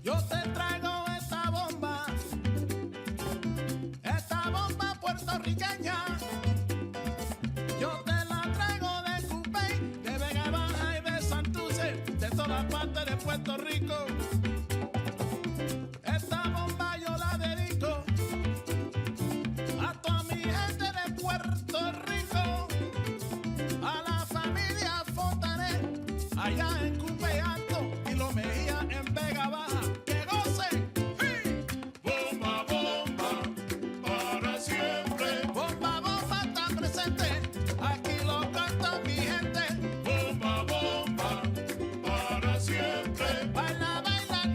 Yo te traigo esta bomba puertorriqueña. Yo te la traigo de Cupey, de Vega Baja y de Santurce, de todas partes de Puerto Rico. Esta bomba yo la dedico a toda mi gente de Puerto Rico, a la familia Fontanet, allá en Cupey Alto y Lo Mejía en Vega Baja. ¡Que gocen! ¡Sí! Bomba, bomba, para siempre. Bomba, bomba está presente, aquí lo canta mi gente. Bomba, bomba, para siempre. Baila, baila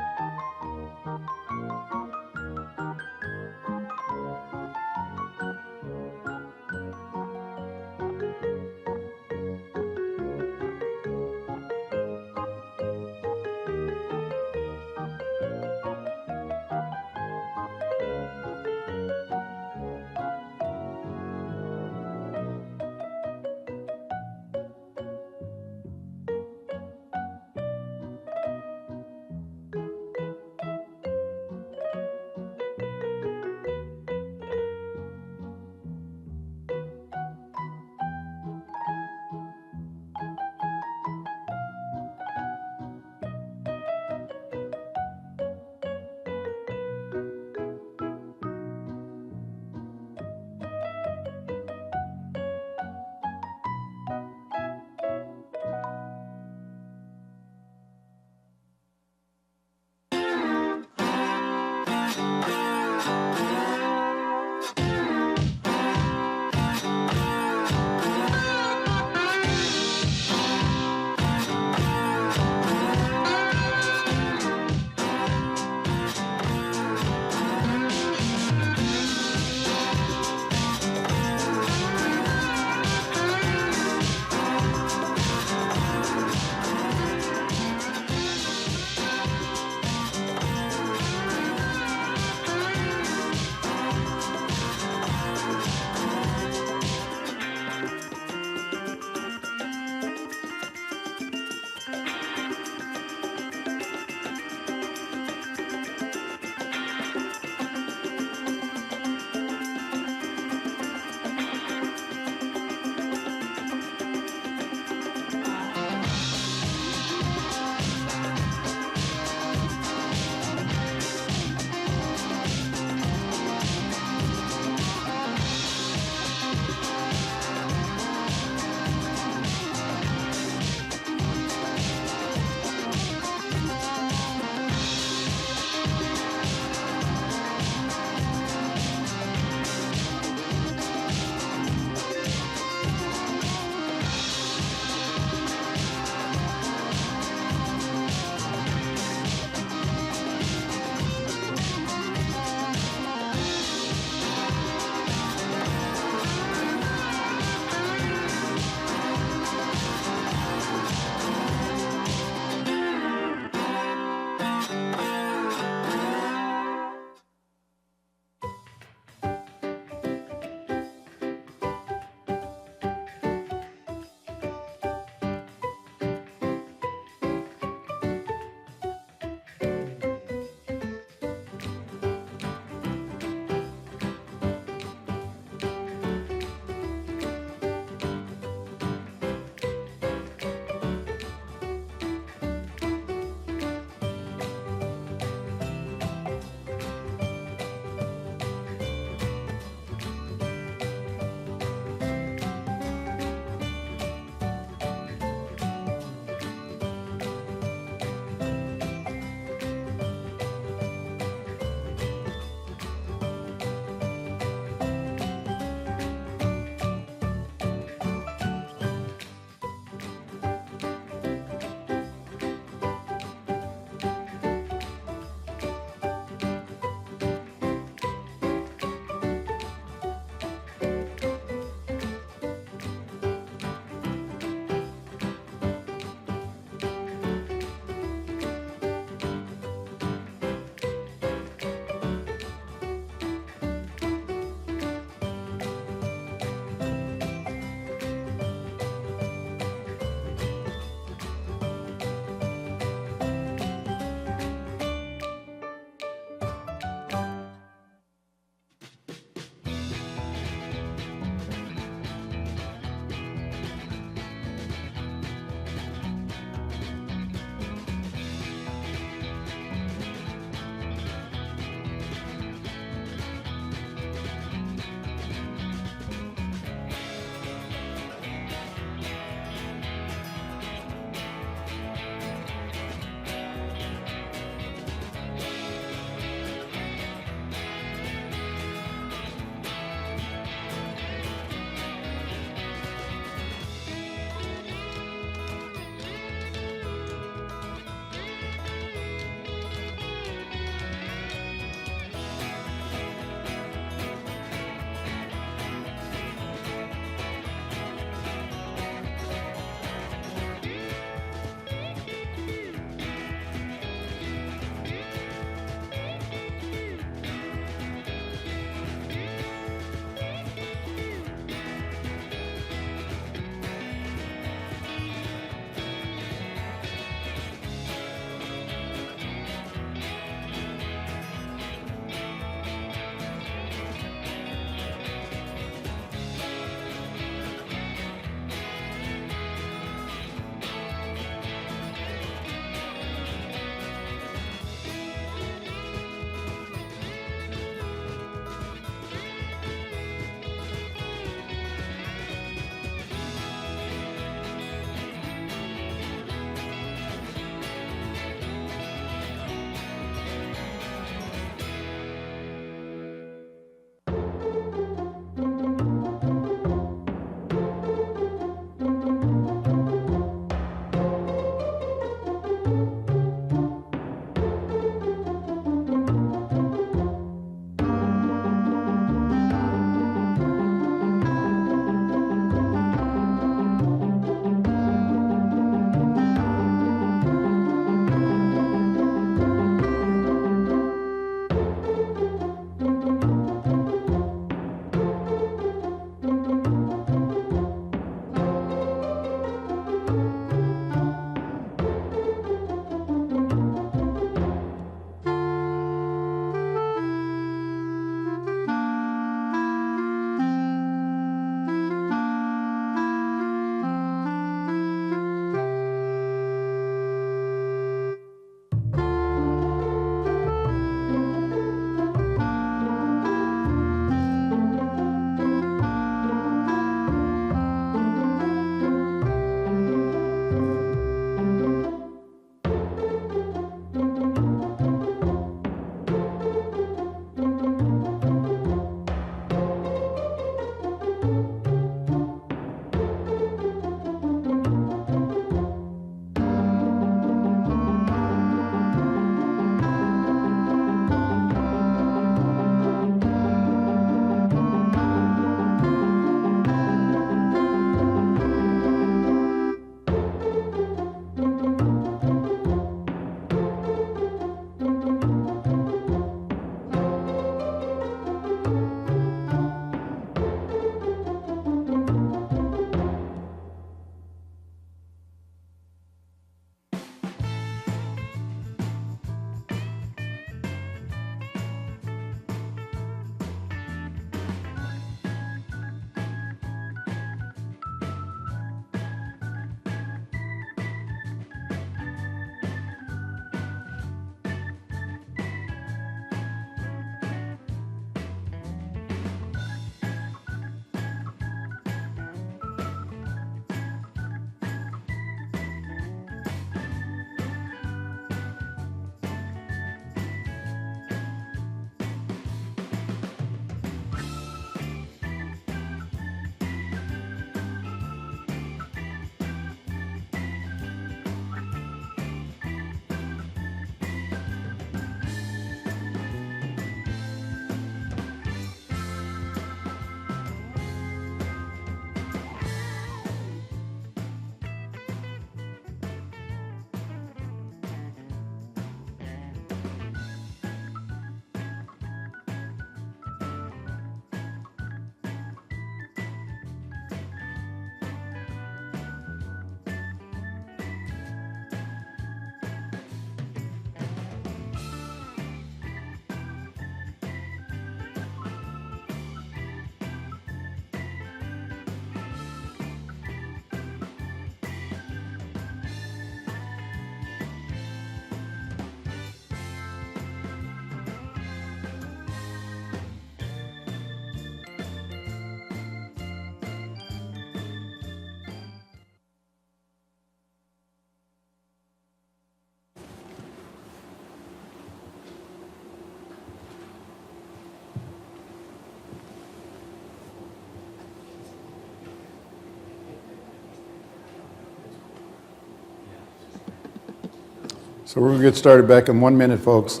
So we're going to get started back in 1 minute, folks.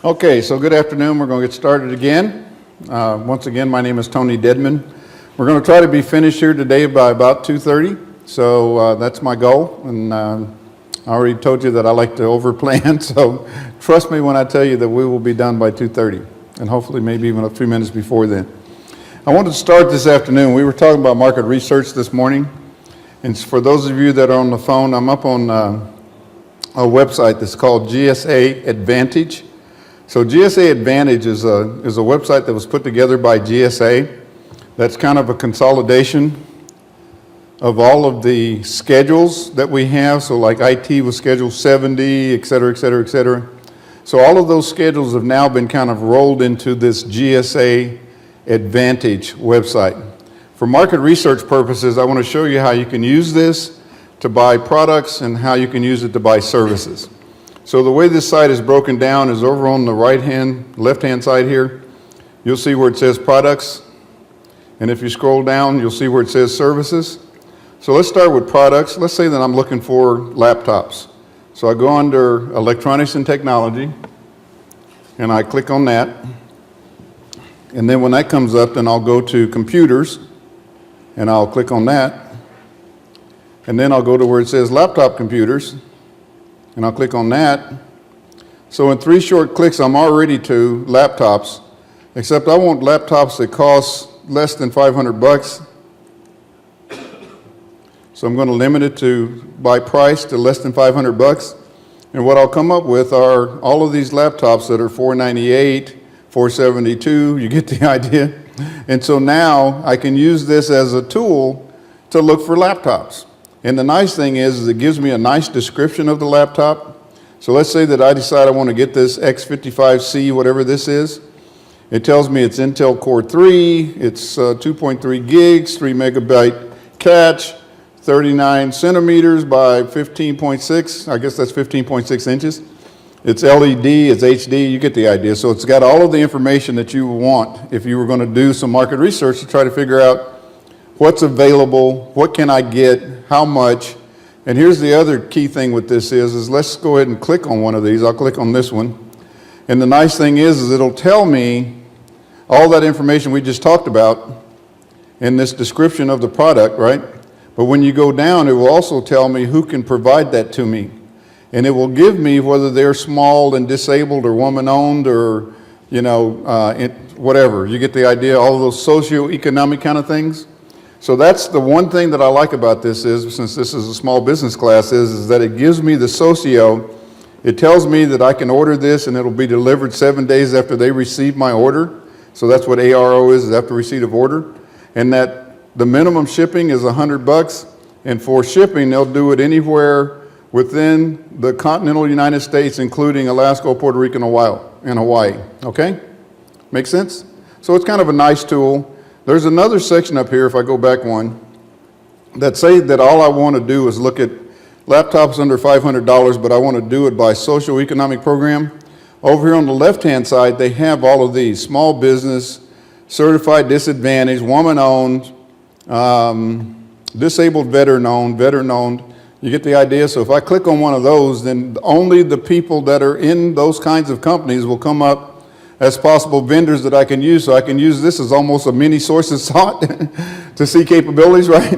Okay, so good afternoon. We're going to get started again. Once again, my name is Tony Dedman. We're going to try to be finished here today by about 2:30. So that's my goal. And I already told you that I like to overplan. So trust me when I tell you that we will be done by 2:30, and hopefully maybe even a few minutes before then. I wanted to start this afternoon. We were talking about market research this morning. And for those of you that are on the phone, I'm up on a website that's called Gsa Advantage. So Gsa Advantage is a website that was put together by GSA. That's kind of a consolidation of all of the schedules that we have. So like IT was Schedule 70, et cetera, et cetera, et cetera. So all of those schedules have now been kind of rolled into this Gsa Advantage website. For market research purposes, I want to show you how you can use this to buy products and how you can use it to buy services. So the way this site is broken down is over on the left-hand side here, you'll see where it says products. And if you scroll down, you'll see where it says services. So let's start with products. Let's say that I'm looking for laptops. So I go under electronics and technology, and I click on that. And then when that comes up, then I'll go to computers, and I'll click on that. And then I'll go to where it says laptop computers, and I'll click on that. So in 3 short clicks, I'm already to laptops, except I want laptops that cost less than $500. So I'm going to limit it to by price to less than $500. And what I'll come up with are all of these laptops that are $498, $472, you get the idea. And so now I can use this as a tool to look for laptops. And the nice thing is it gives me a nice description of the laptop. So let's say that I decide I want to get this X55C, whatever this is. It tells me it's Intel Core 3, it's 2.3 gigs, 3 megabyte cache, 39 centimeters by 15.6, I guess that's 15.6 inches. It's LED, it's HD, you get the idea. So it's got all of the information that you want if you were going to do some market research to try to figure out what's available, what can I get, how much. And here's the other key thing with this is let's go ahead and click on one of these. I'll click on this one. And the nice thing is it'll tell me all that information we just talked about in this description of the product, right? But when you go down, it will also tell me who can provide that to me. And it will give me whether they're small and disabled or woman-owned or, whatever. You get the idea, all of those socioeconomic kind of things. So that's the one thing that I like about this is, since this is a small business class, is that it gives me the socio. It tells me that I can order this and it'll be delivered 7 days after they receive my order. So that's what ARO is after receipt of order. And that the minimum shipping is $100. And for shipping, they'll do it anywhere within the continental United States, including Alaska, Puerto Rico, and Hawaii. Okay? Make sense? So it's kind of a nice tool. There's another section up here, if I go back one, that say that all I want to do is look at laptops under $500, but I want to do it by socioeconomic program. Over here on the left-hand side, they have all of these: small business, certified disadvantaged, woman-owned, disabled veteran-owned, veteran-owned. You get the idea? So if I click on one of those, then only the people that are in those kinds of companies will come up as possible vendors that I can use. So I can use this as almost a mini sources sought to see capabilities, right?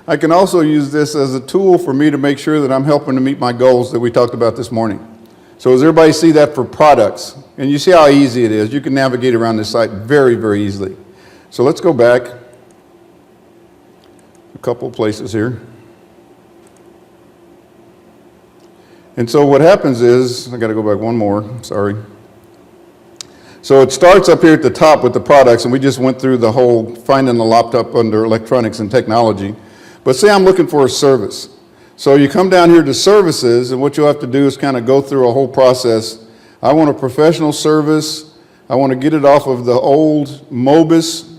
I can also use this as a tool for me to make sure that I'm helping to meet my goals that we talked about this morning. So does everybody see that for products? And you see how easy it is. You can navigate around this site very, very easily. So let's go back a couple places here. And so what happens is, I got to go back one more, sorry. So it starts up here at the top with the products, and we just went through the whole finding the laptop under electronics and technology. But say I'm looking for a service. So you come down here to services, and what you'll have to do is kind of go through a whole process. I want a professional service. I want to get it off of the old MOBIS.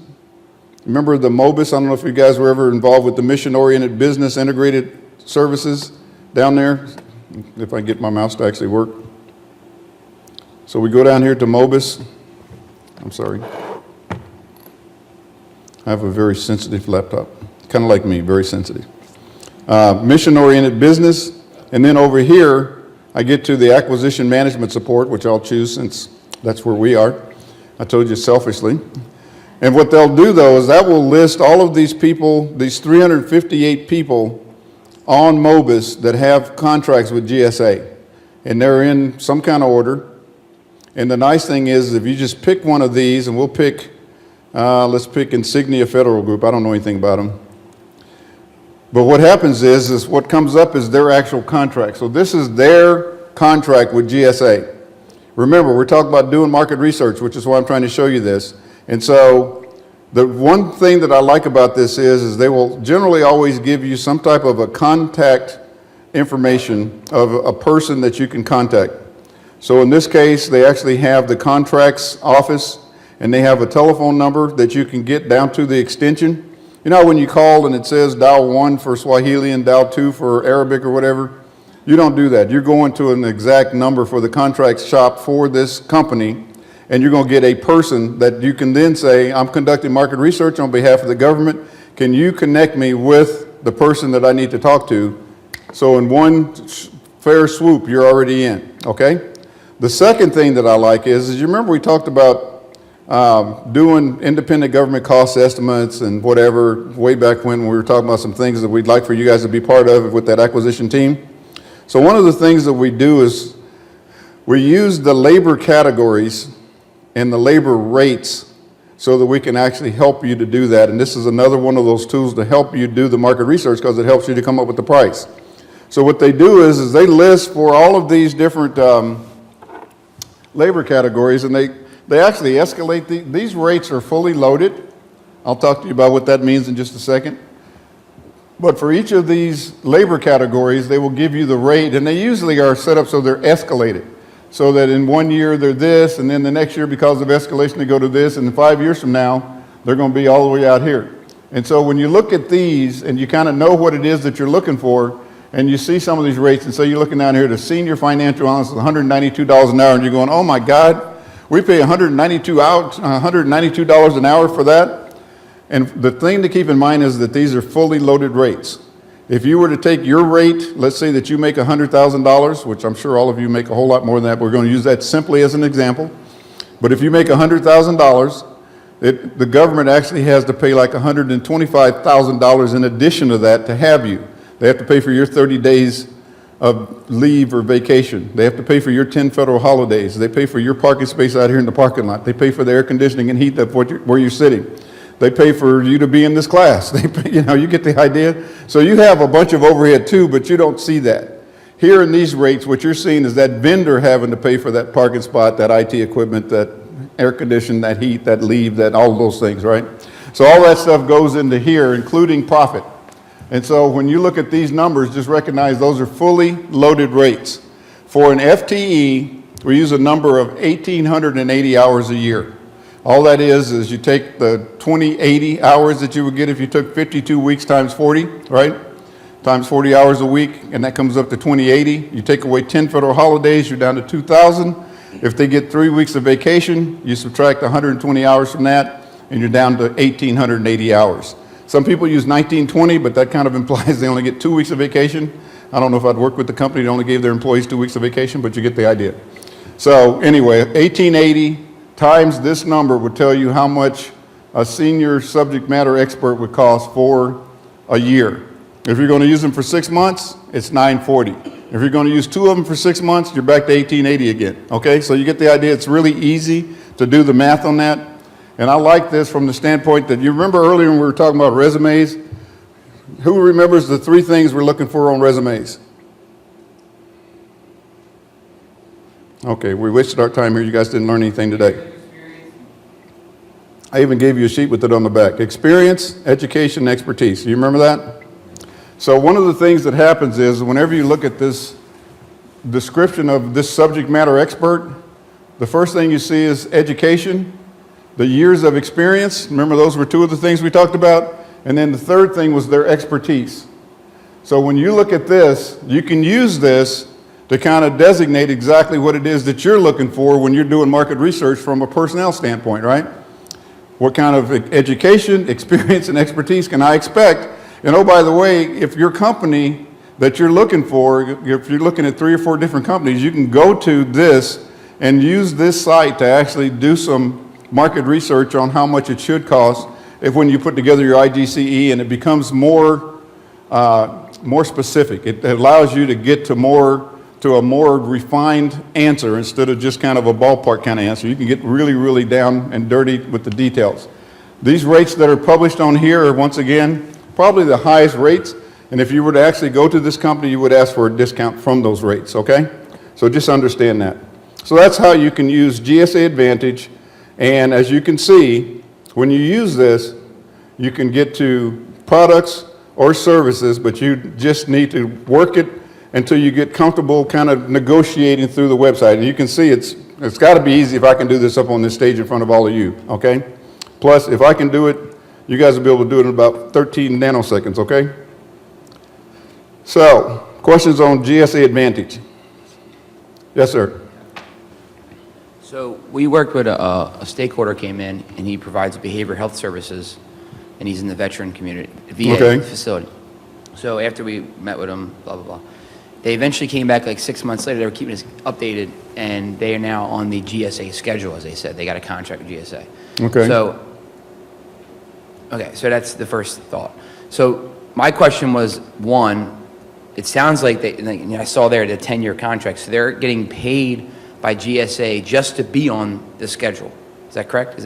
Remember the MOBIS? I don't know if you guys were ever involved with the mission-oriented business integrated services down there. If I get my mouse to actually work. So we go down here to MOBIS. I'm sorry. I have a very sensitive laptop. Kind of like me, very sensitive. Mission-oriented business. And then over here, I get to the acquisition management support, which I'll choose since that's where we are. I told you selfishly. And what they'll do, though, is that will list all of these people, these 358 people on MOBIS that have contracts with GSA. And they're in some kind of order. And the nice thing is, if you just pick one of these, and we'll pick, let's pick Insignia Federal Group. I don't know anything about them. But what happens is what comes up is their actual contract. So this is their contract with GSA. Remember, we're talking about doing market research, which is why I'm trying to show you this. And so the one thing that I like about this is they will generally always give you some type of a contact information of a person that you can contact. So in this case, they actually have the contracts office, and they have a telephone number that you can get down to the extension. You know when you call and it says dial 1 for Swahili and dial 2 for Arabic or whatever? You don't do that. You're going to an exact number for the contracts shop for this company, and you're going to get a person that you can then say, I'm conducting market research on behalf of the government. Can you connect me with the person that I need to talk to? So in one fair swoop, you're already in, okay? The second thing that I like is you remember we talked about doing independent government cost estimates and whatever way back when we were talking about some things that we'd like for you guys to be part of with that acquisition team. So one of the things that we do is we use the labor categories and the labor rates so that we can actually help you to do that. And this is another one of those tools to help you do the market research because it helps you to come up with the price. So what they do is they list for all of these different labor categories, and they actually escalate. These rates are fully loaded. I'll talk to you about what that means in just a second. But for each of these labor categories, they will give you the rate, and they usually are set up so they're escalated. So that in 1 year they're this, and then the next year because of escalation they go to this, and 5 years from now they're going to be all the way out here. And so when you look at these and you kind of know what it is that you're looking for, and you see some of these rates, and so you're looking down here to senior financial analyst with $192 an hour, and you're going, oh my God, we pay $192 an hour for that. And the thing to keep in mind is that these are fully loaded rates. If you were to take your rate, let's say that you make $100,000, which I'm sure all of you make a whole lot more than that, but we're going to use that simply as an example. But if you make $100,000, the government actually has to pay like $125,000 in addition to that to have you. They have to pay for your 30 days of leave or vacation. They have to pay for your 10 federal holidays. They pay for your parking space out here in the parking lot. They pay for the air conditioning and heat of where you're sitting. They pay for you to be in this class. They pay, you get the idea. So you have a bunch of overhead too, but you don't see that. Here in these rates, what you're seeing is that vendor having to pay for that parking spot, that IT equipment, that air conditioning, that heat, that leave, that all of those things, right? So all that stuff goes into here, including profit. And so when you look at these numbers, just recognize those are fully loaded rates. For an FTE, we use a number of 1,880 hours a year. All that is you take the 2080 hours that you would get if you took 52 weeks times 40, right? Times 40 hours a week, and that comes up to 2080. You take away 10 federal holidays, you're down to 2,000. If they get 3 weeks of vacation, you subtract 120 hours from that, and you're down to 1,880 hours. Some people use 1920, but that kind of implies they only get 2 weeks of vacation. I don't know if I'd work with the company that only gave their employees 2 weeks of vacation, but you get the idea. So anyway, 1880 times this number would tell you how much a senior subject matter expert would cost for a year. If you're going to use them for 6 months, it's $940. If you're going to use 2 of them for 6 months, you're back to 1880 again. Okay, so you get the idea. It's really easy to do the math on that. And I like this from the standpoint that you remember earlier when we were talking about resumes. Who remembers the 3 things we're looking for on resumes? Okay, we wasted our time here. You guys didn't learn anything today. I even gave you a sheet with it on the back. Experience, education, expertise. You remember that? So one of the things that happens is whenever you look at this description of this subject matter expert, the first thing you see is education, the years of experience. Remember, those were two of the things we talked about. And then the third thing was their expertise. So when you look at this, you can use this to kind of designate exactly what it is that you're looking for when you're doing market research from a personnel standpoint, right? What kind of education, experience, and expertise can I expect? And oh, by the way, if your company that you're looking for, if you're looking at 3 or 4 different companies, you can go to this and use this site to actually do some market research on how much it should cost if when you put together your IGCE, and it becomes more specific. It allows you to get to a more refined answer instead of just kind of a ballpark kind of answer. You can get really, really down and dirty with the details. These rates that are published on here are, once again, probably the highest rates. And if you were to actually go to this company, you would ask for a discount from those rates, okay? So just understand that. So that's how you can use GSA Advantage. And as you can see, when you use this, you can get to products or services, but you just need to work it until you get comfortable kind of negotiating through the website. And you can see it's got to be easy if I can do this up on this stage in front of all of you, okay? Plus, if I can do it, you guys will be able to do it in about 13 nanoseconds, okay? So, questions on GSA Advantage? Yes, sir. So we worked with a stakeholder came in, and he provides behavioral health services, and he's in the veteran community, VA facility. So after we met with him, blah, blah, blah. They eventually came back like 6 months later. They were keeping us updated, and they are now on the GSA schedule, as they said. They got a contract with GSA. Okay. So that's the first thought. So my question was, one, it sounds like I saw there the 10-year contract, so they're getting paid by GSA just to be on the schedule. Is that correct? It's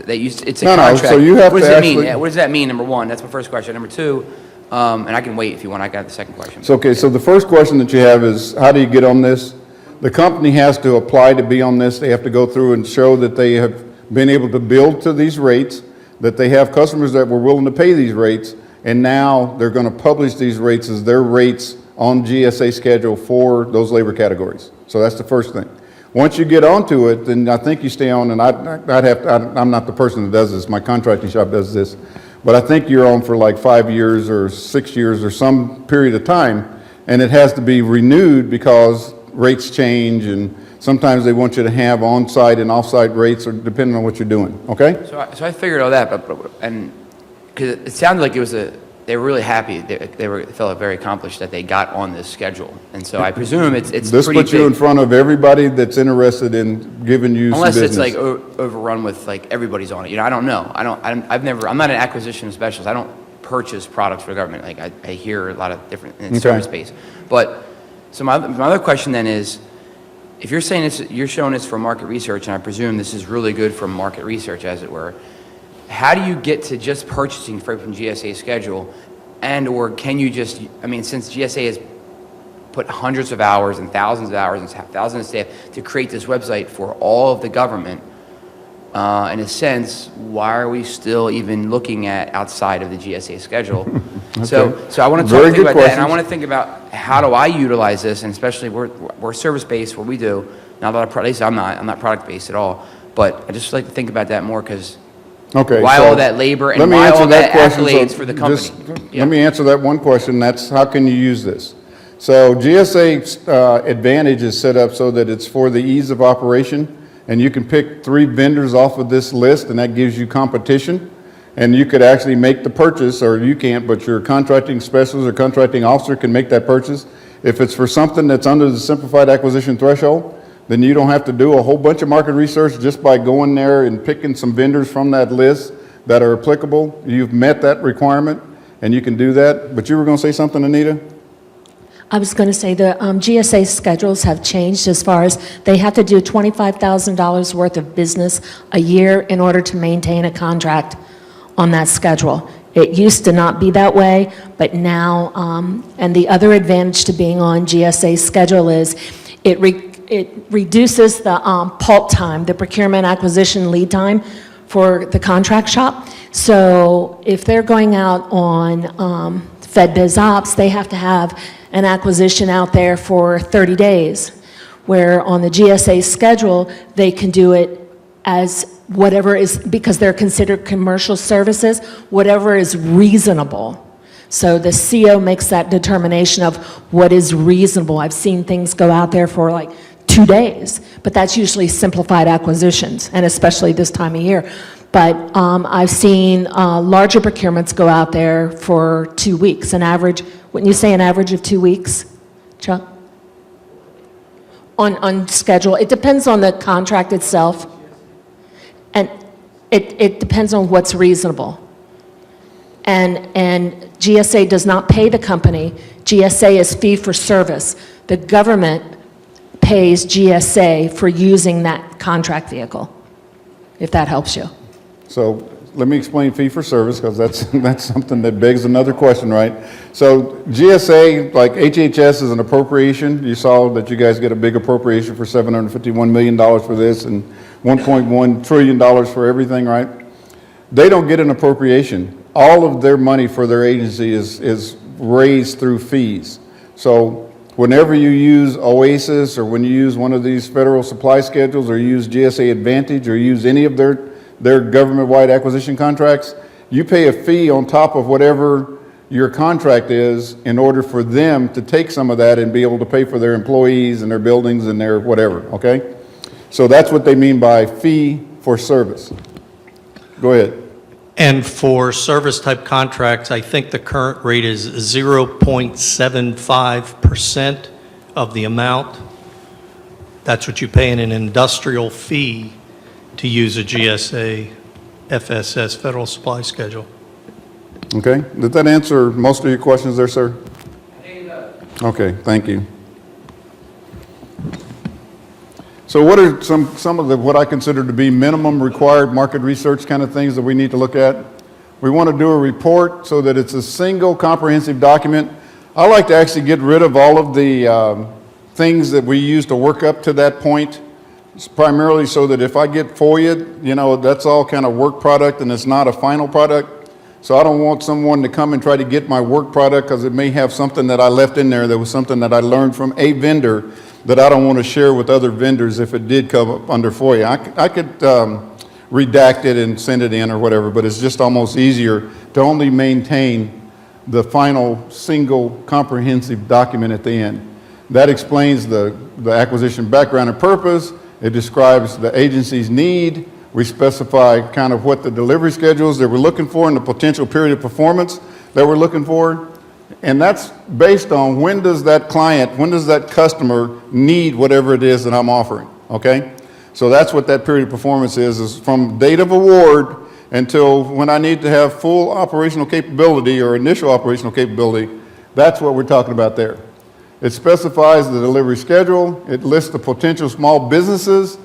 a contract. No, so you have what to does actually... Mean? Yeah, what does that mean, number one? That's my first question. Number two, and I can wait if you want. I got the second question. So, okay, so the first question that you have is, how do you get on this? The company has to apply to be on this. They have to go through and show that they have been able to build to these rates, that they have customers that were willing to pay these rates, and now they're going to publish these rates as their rates on GSA schedule for those labor categories. So that's the first thing. Once you get onto it, then I think you stay on, and I'm not the person that does this, my contracting shop does this, but I think you're on for like 5 years or 6 years or some period of time, and it has to be renewed because rates change, and sometimes they want you to have on-site and off-site rates, or depending on what you're doing, okay? So I figured all that, and because it sounded like they were really happy. They felt very accomplished that they got on this schedule, and so I presume it's this pretty puts you in front of everybody that's interested in giving you unless some it's business. like overrun with like everybody's on it. You know, I don't know. I'm not an acquisition specialist. I don't purchase products for the government. Like I hear a lot of different in service space. But so my other question then is, if you're saying you're showing this for market research, and I presume this is really good for market research, as it were. How do you get to just purchasing from GSA schedule, or can you just, since GSA has put hundreds of hours and thousands of hours and thousands of staff to create this website for all of the government, in a sense, why are we still even looking at outside of the GSA schedule? Okay. So I want to think about that, and I want to think about how do I utilize this, and especially we're service-based, what we do. Not that I'm not product-based at all, but I just like to think about that more because why all that labor and why all that accolades for the company? Let me answer that one question. That's how can you use this? So GSA Advantage is set up so that it's for the ease of operation, and you can pick 3 vendors off of this list, and that gives you competition. And you could actually make the purchase, or you can't, but your contracting specialist or contracting officer can make that purchase. If it's for something that's under the simplified acquisition threshold, then you don't have to do a whole bunch of market research just by going there and picking some vendors from that list that are applicable. You've met that requirement, and you can do that. But you were going to say something, Anita? I was going to say the GSA schedules have changed as far as they have to do $25,000 worth of business a year in order to maintain a contract on that schedule. It used to not be that way, but now, and the other advantage to being on GSA's schedule is it reduces the PALT time, the procurement acquisition lead time, for the contract shop. So if they're going out on Fed Biz Ops, they have to have an acquisition out there for 30 days, where on the GSA schedule, they can do it as whatever is, because they're considered commercial services, whatever is reasonable. So the CO makes that determination of what is reasonable. I've seen things go out there for like 2 days, but that's usually simplified acquisitions, and especially this time of year. But I've seen larger procurements go out there for 2 weeks, an average, wouldn't you say an average of 2 weeks, Chuck? On schedule. It depends on the contract itself, and it depends on what's reasonable. And GSA does not pay the company. GSA is fee for service. The government pays GSA for using that contract vehicle, if that helps you. So let me explain fee for service, because that's something that begs another question, right? So GSA, like HHS, is an appropriation. You saw that you guys get a big appropriation for $751 million for this and $1.1 trillion for everything, right? They don't get an appropriation. All of their money for their agency is raised through fees. So whenever you use OASIS, or when you use one of these federal supply schedules, or use GSA Advantage, or use any of their government-wide acquisition contracts, you pay a fee on top of whatever your contract is in order for them to take some of that and be able to pay for their employees and their buildings and their whatever, okay? So that's what they mean by fee for service. Go ahead. And for service-type contracts, I think the current rate is 0.75% of the amount. That's what you pay in an industrial fee to use a GSA FSS Federal Supply Schedule. Okay, did that answer most of your questions there, sir? Okay, thank you. So what are some of the, what I consider to be minimum required market research kind of things that we need to look at? We want to do a report so that it's a single comprehensive document. I like to actually get rid of all of the things that we use to work up to that point. It's primarily so that if I get FOIA'd, you know, that's all kind of work product and it's not a final product. So I don't want someone to come and try to get my work product because it may have something that I left in there that was something that I learned from a vendor that I don't want to share with other vendors if it did come up under FOIA. I could redact it and send it in or whatever, but it's just almost easier to only maintain the final single comprehensive document at the end. That explains the acquisition background and purpose. It describes the agency's need. We specify kind of what the delivery schedules that we're looking for and the potential period of performance that we're looking for. And that's based on when does that client, when does that customer need whatever it is that I'm offering, okay? So that's what that period of performance is from date of award until when I need to have full operational capability or initial operational capability. That's what we're talking about there. It specifies the delivery schedule. It lists the potential small businesses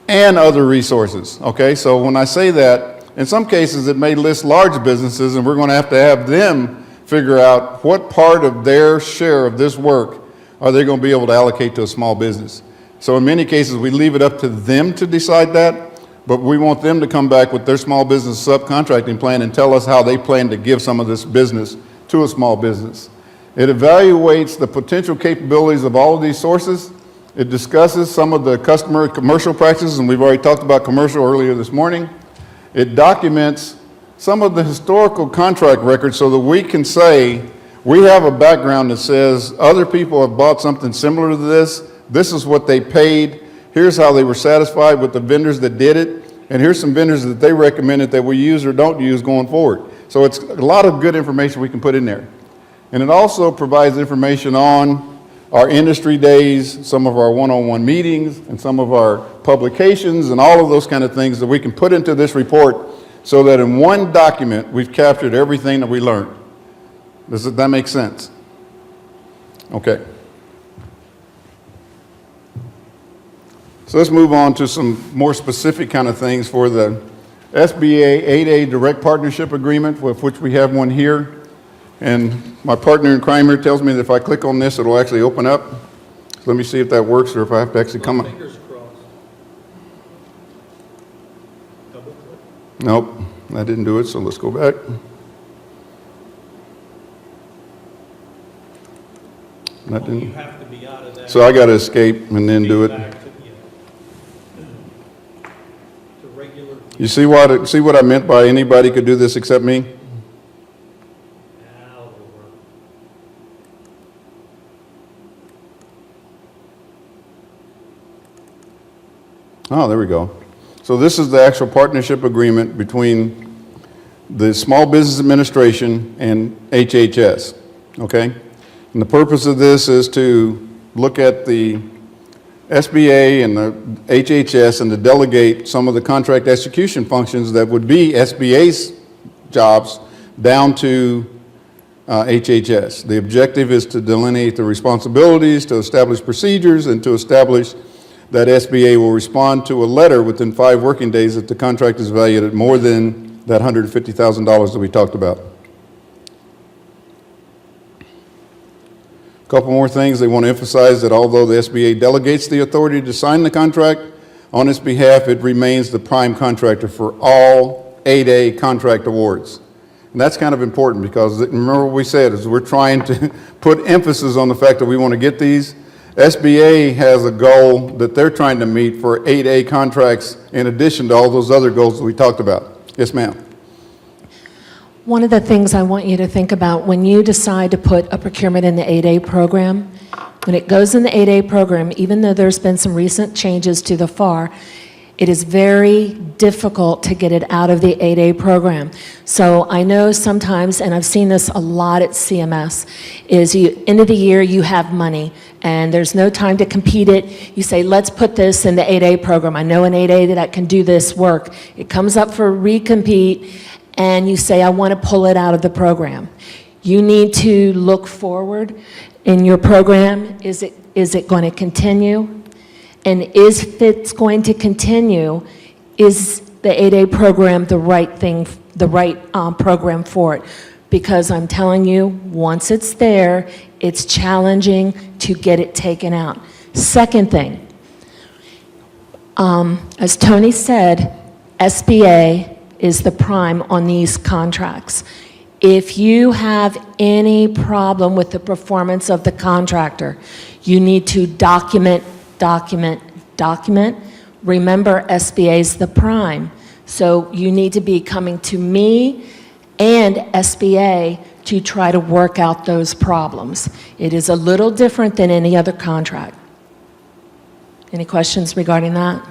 and other resources, okay? So when I say that, in some cases it may list large businesses and we're going to have them figure out what part of their share of this work are they going to be able to allocate to a small business. So in many cases we leave it up to them to decide that, but we want them to come back with their small business subcontracting plan and tell us how they plan to give some of this business to a small business. It evaluates the potential capabilities of all of these sources. It discusses some of the customer commercial practices, and we've already talked about commercial earlier this morning. It documents some of the historical contract records so that we can say, we have a background that says other people have bought something similar to this. This is what they paid. Here's how they were satisfied with the vendors that did it. And here's some vendors that they recommended that we use or don't use going forward. So it's a lot of good information we can put in there. And it also provides information on our industry days, some of our one-on-one meetings, and some of our publications, and all of those kind of things that we can put into this report so that in one document we've captured everything that we learned. Does that make sense? Okay. So let's move on to some more specific kind of things for the SBA 8A Direct Partnership Agreement, with which we have one here. And my partner in crime here tells me that if I click on this, it'll actually open up. So let me see if that works or if I have to actually come up. Fingers crossed. Double click. Nope, I didn't do it, so let's go back. That You didn't, have to be out of that. so I gotta escape and then do it. Back to, to regular. You see what I meant by anybody could do this except me? Now it'll work. Oh, there we go. So this is the actual partnership agreement between the Small Business Administration and HHS, okay? And the purpose of this is to look at the SBA and the HHS and to delegate some of the contract execution functions that would be SBA's jobs down to HHS. The objective is to delineate the responsibilities, to establish procedures, and to establish that SBA will respond to a letter within 5 working days if the contract is valued at more than that $150,000 that we talked about. A couple more things. They want to emphasize that although the SBA delegates the authority to sign the contract, on its behalf, it remains the prime contractor for all 8A contract awards. And that's kind of important because remember what we said is we're trying to put emphasis on the fact that we want to get these. SBA has a goal that they're trying to meet for 8A contracts in addition to all those other goals that we talked about. Yes, ma'am. One of the things I want you to think about when you decide to put a procurement in the 8A program, when it goes in the 8A program, even though there's been some recent changes to the FAR, it is very difficult to get it out of the 8A program. So I know sometimes, and I've seen this a lot at CMS, is end of the year you have money and there's no time to compete it. You say, let's put this in the 8A program. I know an 8A that can do this work. It comes up for recompete and you say, I want to pull it out of the program. You need to look forward in your program. Is it going to continue? And if it's going to continue, is the 8A program the right thing, the right program for it? Because I'm telling you, once it's there, it's challenging to get it taken out. Second thing, as Tony said, SBA is the prime on these contracts. If you have any problem with the performance of the contractor, you need to document. Remember, SBA is the prime. So you need to be coming to me and SBA to try to work out those problems. It is a little different than any other contract. Any questions regarding that?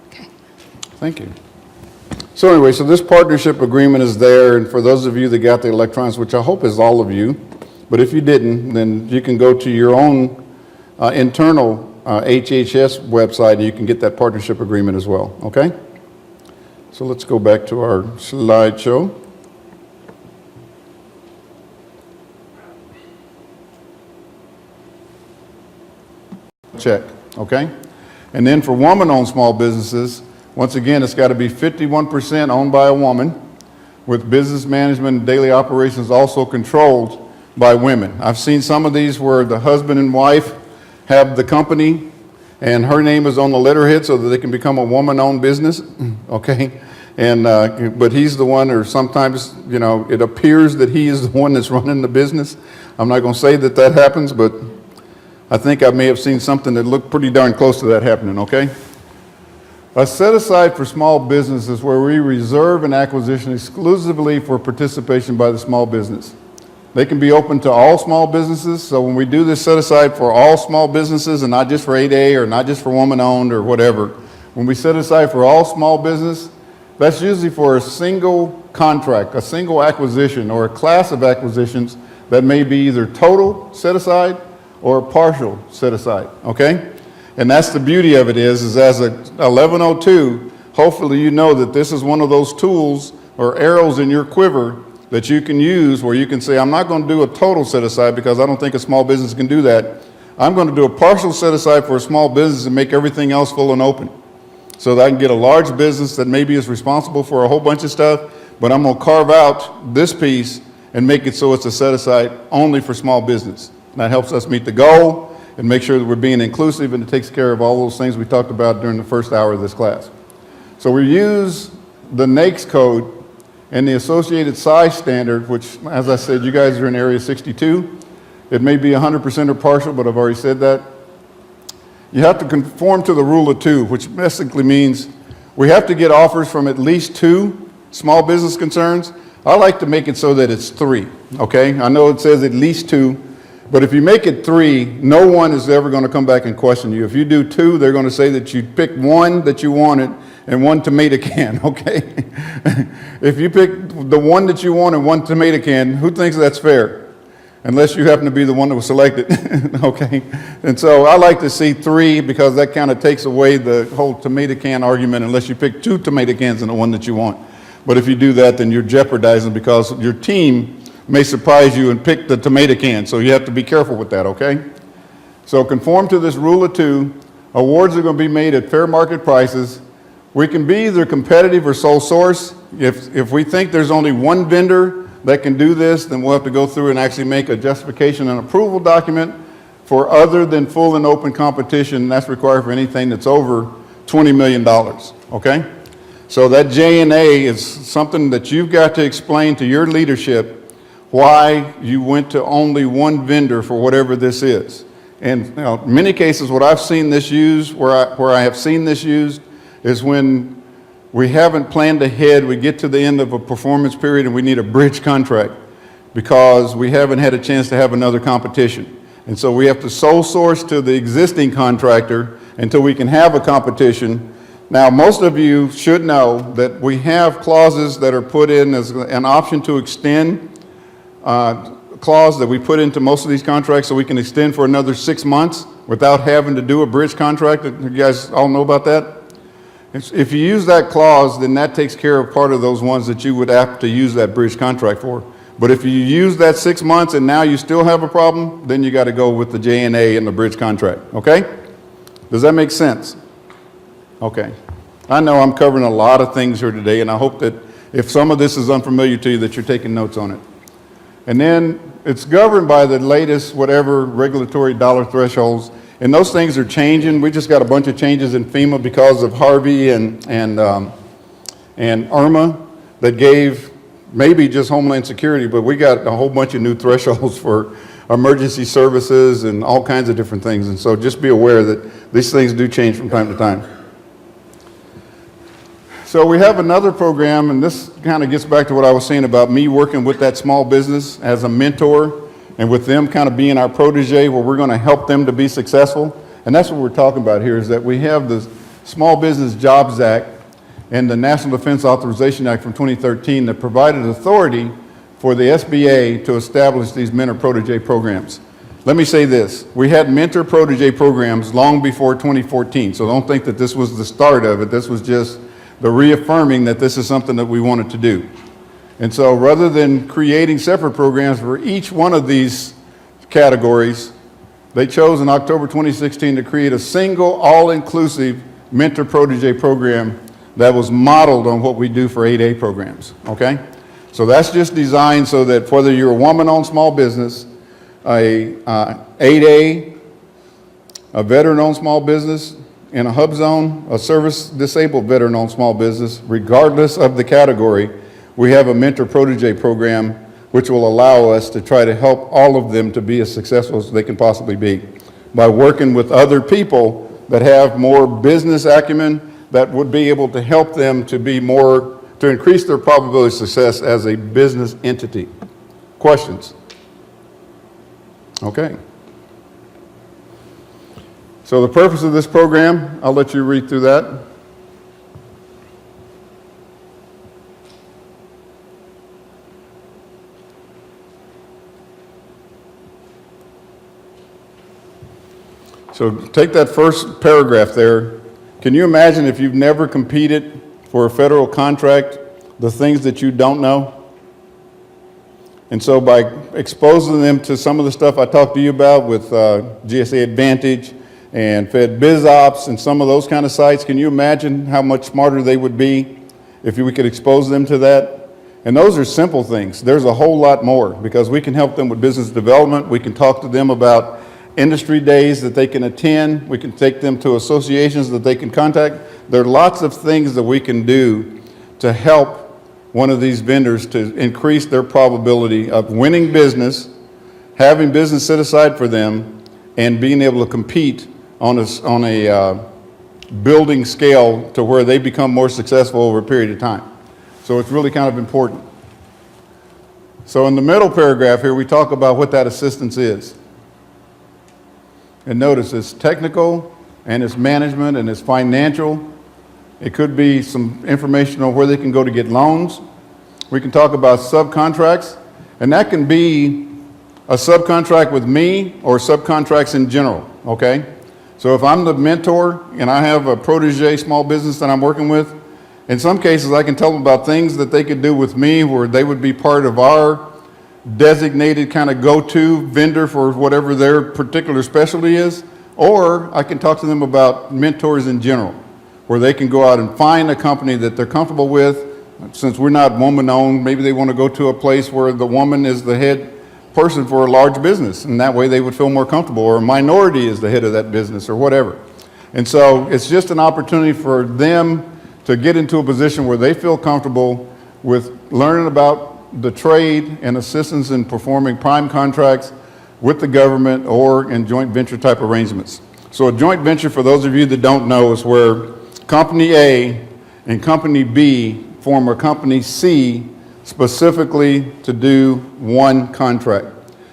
Okay. Thank you. So anyway, so this partnership agreement is there, and for those of you that got the electronics, which I hope is all of you, but if you didn't, then you can go to your own internal HHS website and you can get that partnership agreement as well, okay? So let's go back to our slideshow. Check, okay? And then for woman-owned small businesses, once again, it's got to be 51% owned by a woman, with business management and daily operations also controlled by women. I've seen some of these where the husband and wife have the company and her name is on the letterhead so that they can become a woman-owned business, okay? And, but he's the one, or sometimes, you know, it appears that he is the one that's running the business. I'm not going to say that that happens, but I think I may have seen something that looked pretty darn close to that happening, okay? A set-aside for small businesses where we reserve an acquisition exclusively for participation by the small business. They can be open to all small businesses, so when we do this set-aside for all small businesses and not just for 8A or not just for woman-owned or whatever, when we set aside for all small business, that's usually for a single contract, a single acquisition, or a class of acquisitions that may be either total set-aside or a partial set-aside, okay? And that's the beauty of it is as a 1102, hopefully you know that this is one of those tools or arrows in your quiver that you can use where you can say, I'm not going to do a total set-aside because I don't think a small business can do that. I'm going to do a partial set-aside for a small business and make everything else full and open. So that I can get a large business that maybe is responsible for a whole bunch of stuff, but I'm going to carve out this piece and make it so it's a set-aside only for small business. And that helps us meet the goal and make sure that we're being inclusive, and it takes care of all those things we talked about during the first hour of this class. So we use the NAICS code and the associated size standard, which, as I said, you guys are in area 62. It may be 100% or partial, but I've already said that. You have to conform to the rule of two, which basically means we have to get offers from at least 2 small business concerns. I like to make it so that it's 3, okay? I know it says at least 2, but if you make it 3, no one is ever going to come back and question you. If you do 2, they're going to say that you picked 1 that you wanted and 1 tomato can, okay? If you pick the 1 that you want and 1 tomato can, who thinks that's fair? Unless you happen to be the one that was selected, okay? And so I like to see 3 because that kind of takes away the whole tomato can argument unless you pick 2 tomato cans and the one that you want. But if you do that, then you're jeopardizing because your team may surprise you and pick the tomato can. So you have to be careful with that, okay? So conform to this rule of 2. Awards are going to be made at fair market prices. We can be either competitive or sole source. If we think there's only one vendor that can do this, then we'll have to go through and actually make a justification and approval document for other than full and open competition. That's required for anything that's over $20 million, okay? So that J&A is something that you've got to explain to your leadership why you went to only one vendor for whatever this is. And you know, in many cases, what I've seen this used, where I have seen this used, is when we haven't planned ahead, we get to the end of a performance period and we need a bridge contract because we haven't had a chance to have another competition. And so we have to sole source to the existing contractor until we can have a competition. Now, most of you should know that we have clauses that are put in as an option to extend clause that we put into most of these contracts so we can extend for another 6 months without having to do a bridge contract. You guys all know about that? If you use that clause, then that takes care of part of those ones that you would have to use that bridge contract for. But if you use that 6 months and now you still have a problem, then you got to go with the J&A and the bridge contract, okay? Does that make sense? Okay. I know I'm covering a lot of things here today, and I hope that if some of this is unfamiliar to you, that you're taking notes on it. And then it's governed by the latest whatever regulatory dollar thresholds. And those things are changing. We just got a bunch of changes in FEMA because of Harvey and Irma that gave maybe just Homeland Security, but we got a whole bunch of new thresholds for emergency services and all kinds of different things. And so just be aware that these things do change from time to time. So we have another program, and this kind of gets back to what I was saying about me working with that small business as a mentor and with them kind of being our protege where we're going to help them to be successful. And that's what we're talking about here is that we have the Small Business Jobs Act and the National Defense Authorization Act from 2013 that provided authority for the SBA to establish these mentor protege programs. Let me say this, we had mentor protege programs long before 2014, so don't think that this was the start of it. This was just the reaffirming that this is something that we wanted to do. And so rather than creating separate programs for each one of these categories, they chose in October 2016 to create a single all-inclusive mentor protege program that was modeled on what we do for 8A programs, okay? So that's just designed so that whether you're a woman-owned small business, a 8A, a veteran-owned small business, in a hub zone, a service-disabled veteran-owned small business, regardless of the category, we have a mentor protege program which will allow us to try to help all of them to be as successful as they can possibly be by working with other people that have more business acumen that would be able to help them to be more, to increase their probability of success as a business entity. Questions? Okay. So the purpose of this program, I'll let you read through that. So take that first paragraph there. Can you imagine if you've never competed for a federal contract, the things that you don't know? And so by exposing them to some of the stuff I talked to you about with Gsa Advantage and Fed BizOps and some of those kind of sites, can you imagine how much smarter they would be if we could expose them to that? And those are simple things. There's a whole lot more because we can help them with business development. We can talk to them about industry days that they can attend. We can take them to associations that they can contact. There are lots of things that we can do to help one of these vendors to increase their probability of winning business, having business set aside for them, and being able to compete on a building scale to where they become more successful over a period of time. So it's really kind of important. So in the middle paragraph here, we talk about what that assistance is. And notice it's technical, and it's management, and it's financial. It could be some information on where they can go to get loans. We can talk about subcontracts, and that can be a subcontract with me or subcontracts in general, okay? So if I'm the mentor and I have a protege small business that I'm working with, in some cases I can tell them about things that they could do with me where they would be part of our designated kind of go-to vendor for whatever their particular specialty is, or I can talk to them about mentors in general, where they can go out and find a company that they're comfortable with. Since we're not woman-owned, maybe they want to go to a place where the woman is the head person for a large business, and that way they would feel more comfortable, or a minority is the head of that business, or whatever. And so it's just an opportunity for them to get into a position where they feel comfortable with learning about the trade and assistance in performing prime contracts with the government or in joint venture type arrangements. So a joint venture, for those of you that don't know, is where Company A and Company B form a Company C specifically to do one contract.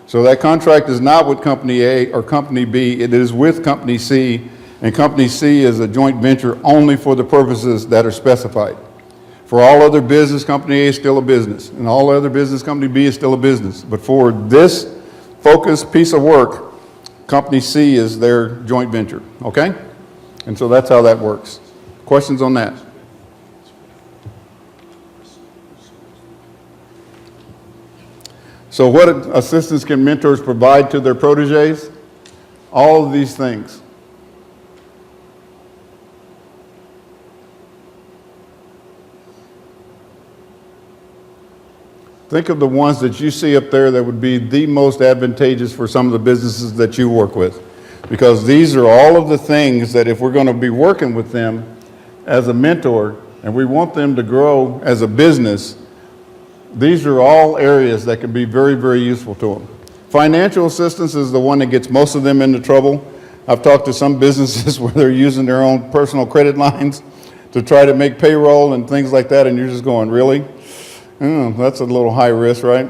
So that contract is not with Company A or Company B, it is with Company C, and Company C is a joint venture only for the purposes that are specified. For all other business, Company A is still a business, and all other business, Company B is still a business. But for this focused piece of work, Company C is their joint venture, okay? And so that's how that works. Questions on that? So what assistance can mentors provide to their proteges? All of these things. Think of the ones that you see up there that would be the most advantageous for some of the businesses that you work with. Because these are all of the things that if we're going to be working with them as a mentor and we want them to grow as a business, these are all areas that can be very, very useful to them. Financial assistance is the one that gets most of them into trouble. I've talked to some businesses where they're using their own personal credit lines to try to make payroll and things like that, and you're just going, really? That's a little high risk, right?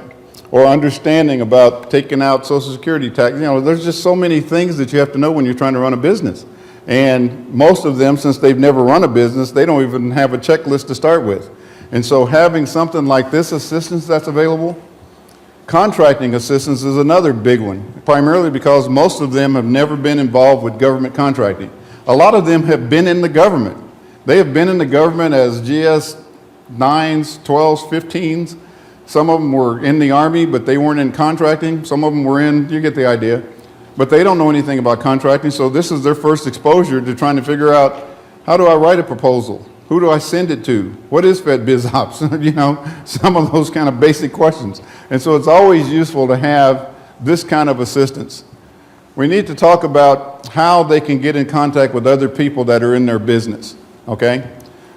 Or understanding about taking out Social Security tax. You know, there's just so many things that you have to know when you're trying to run a business. And most of them, since they've never run a business, they don't even have a checklist to start with. And so having something like this assistance that's available, contracting assistance is another big one, primarily because most of them have never been involved with government contracting. A lot of them have been in the government. They have been in the government as GS 9s, 12s, 15s. Some of them were in the Army, but they weren't in contracting. Some of them were in, you get the idea. But they don't know anything about contracting, so this is their first exposure to trying to figure out, how do I write a proposal? Who do I send it to? What is Fed Biz Ops? You know, some of those kind of basic questions. And so it's always useful to have this kind of assistance. We need to talk about how they can get in contact with other people that are in their business, okay?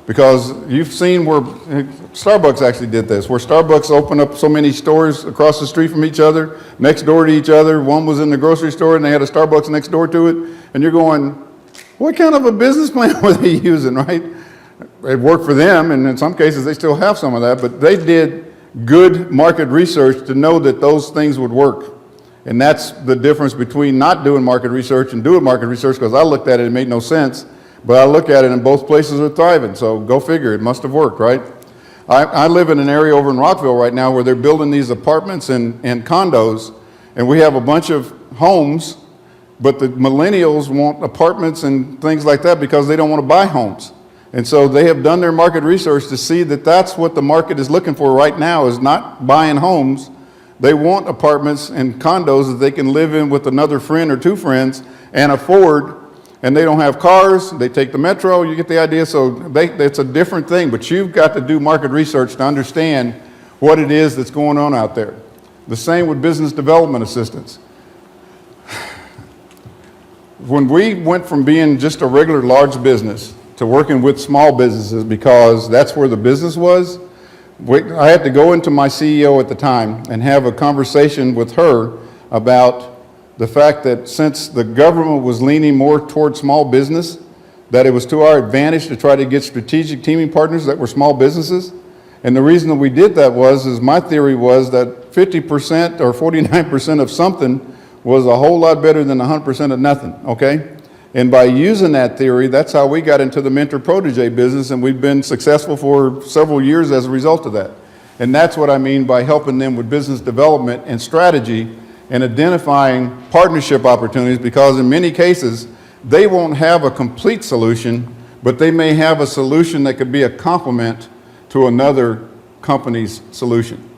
Because you've seen where Starbucks actually did this, where Starbucks opened up so many stores across the street from each other, next door to each other. One was in the grocery store and they had a Starbucks next door to it. And you're going, what kind of a business plan were they using, right? It worked for them, and in some cases they still have some of that, but they did good market research to know that those things would work. And that's the difference between not doing market research and doing market research, because I looked at it, it made no sense, but I look at it and both places are thriving, so go figure, it must have worked, right? I live in an area over in Rockville right now where they're building these apartments and condos, and we have a bunch of homes, but the millennials want apartments and things like that because they don't want to buy homes. And so they have done their market research to see that that's what the market is looking for right now, is not buying homes. They want apartments and condos that they can live in with another friend or two friends and afford, and they don't have cars, they take the metro, you get the idea. So it's a different thing, but you've got to do market research to understand what it is that's going on out there. The same with business development assistance. When we went from being just a regular large business to working with small businesses because that's where the business was. I had to go into my CEO at the time and have a conversation with her about the fact that since the government was leaning more toward small business, that it was to our advantage to try to get strategic teaming partners that were small businesses. And the reason that we did that is my theory was that 50% or 49% of something was a whole lot better than 100% of nothing, okay? And by using that theory, that's how we got into the mentor protege business, and we've been successful for several years as a result of that. And that's what I mean by helping them with business development and strategy and identifying partnership opportunities, because in many cases, they won't have a complete solution, but they may have a solution that could be a complement to another company's solution.